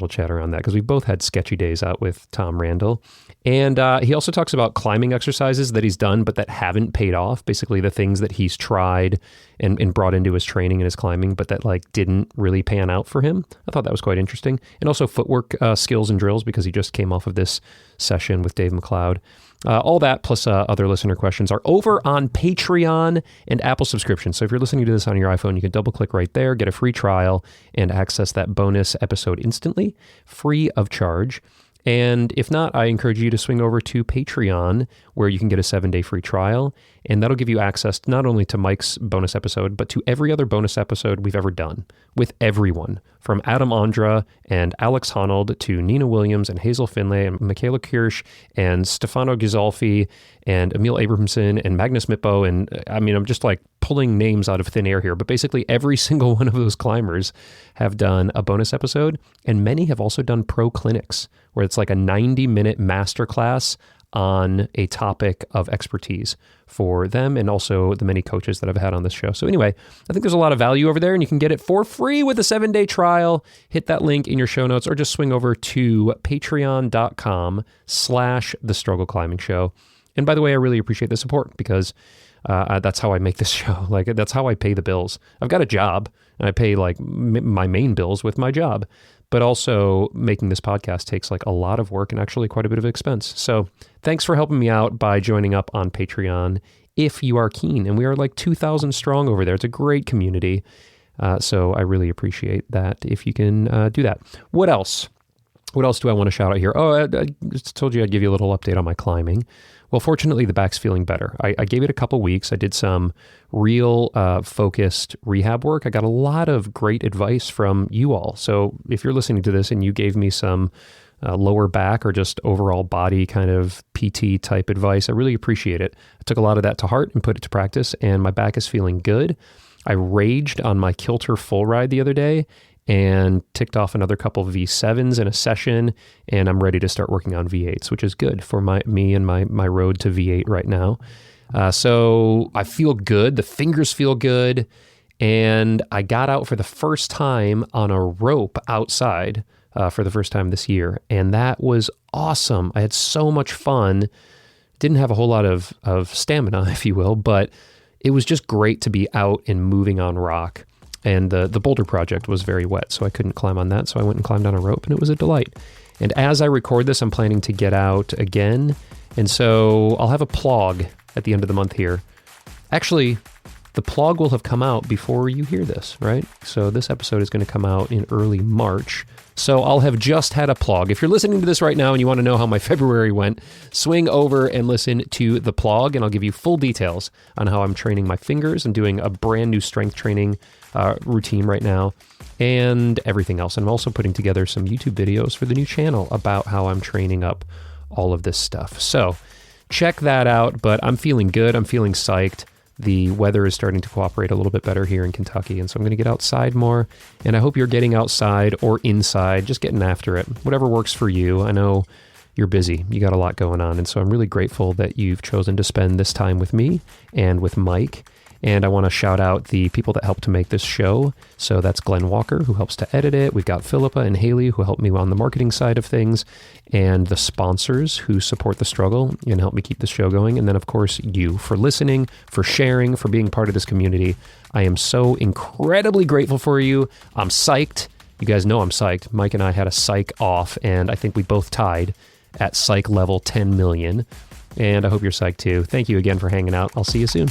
chat around that because we both had sketchy days out with Tom Randall. And he also talks about climbing exercises that he's done but that haven't paid off. Basically the things that he's tried and brought into his training and his climbing but that like didn't really pan out for him. I thought that was quite interesting. And also footwork skills and drills because he just came off of this session with Dave McLeod. All that plus other listener questions are over on Patreon and Apple subscription. So if you're listening to this on your iPhone, you can double click right there, get a free trial, and access that bonus episode instantly, free of charge. And if not, I encourage you to swing over to Patreon, where you can get a 7-day free trial. And that'll give you access not only to Mike's bonus episode, but to every other bonus episode we've ever done with everyone, from Adam Ondra and Alex Honnold to Nina Williams and Hazel Finlay and Michaela Kirsch and Stefano Ghisolfi and Emil Abramson and Magnus Mippo. And I mean, I'm just like pulling names out of thin air here, but basically every single one of those climbers have done a bonus episode. And many have also done pro clinics, where it's like a 90-minute masterclass on a topic of expertise for them and also the many coaches that I've had on this show. So anyway, I think there's a lot of value over there and you can get it for free with a 7-day trial. Hit that link in your show notes or just swing over to patreon.com/The Struggle Climbing Show. And by the way, I really appreciate the support because that's how I make this show. Like that's how I pay the bills. I've got a job and I pay like my main bills with my job. But also making this podcast takes like a lot of work and actually quite a bit of expense. So thanks for helping me out by joining up on Patreon if you are keen. And we are like 2,000 strong over there. It's a great community. So I really appreciate that if you can do that. What else? What else do I want to shout out here? Oh, I just told you I'd give you a little update on my climbing. Well, fortunately, the back's feeling better. I gave it a couple weeks. I did some real focused rehab work. I got a lot of great advice from you all. So if you're listening to this and you gave me some lower back or just overall body kind of PT type advice, I really appreciate it. I took a lot of that to heart and put it to practice, and my back is feeling good. I raged on my Kilter full ride the other day and ticked off another couple of V7s in a session, and I'm ready to start working on V8s, which is good for me and my road to V8 right now. So I feel good. The fingers feel good, and I got out for the first time on a rope outside for the first time this year, and that was awesome. I had so much fun. Didn't have a whole lot of stamina, if you will, but it was just great to be out and moving on rock. And the boulder project was very wet, so I couldn't climb on that. So I went and climbed on a rope, and it was a delight. And as I record this, I'm planning to get out again. And so I'll have a plog at the end of the month here. Actually, the plog will have come out before you hear this, right? So this episode is going to come out in early March. So I'll have just had a plog. If you're listening to this right now and you want to know how my February went, swing over and listen to the plog, and I'll give you full details on how I'm training my fingers and doing a brand new strength training routine right now and everything else. And I'm also putting together some YouTube videos for the new channel about how I'm training up all of this stuff. So check that out, but I'm feeling good. I'm feeling psyched. The weather is starting to cooperate a little bit better here in Kentucky, and so I'm going to get outside more, and I hope you're getting outside or inside, just getting after it, whatever works for you. I know you're busy. You got a lot going on, and so I'm really grateful that you've chosen to spend this time with me and with Mike. And I want to shout out the people that helped to make this show. So that's Glenn Walker, who helps to edit it. We've got Philippa and Haley, who help me on the marketing side of things, and the sponsors who support the struggle and help me keep the show going. And then, of course, you for listening, for sharing, for being part of this community. I am so incredibly grateful for you. I'm psyched. You guys know I'm psyched. Mike and I had a psych off, and I think we both tied at psych level 10 million. And I hope you're psyched too. Thank you again for hanging out. I'll see you soon.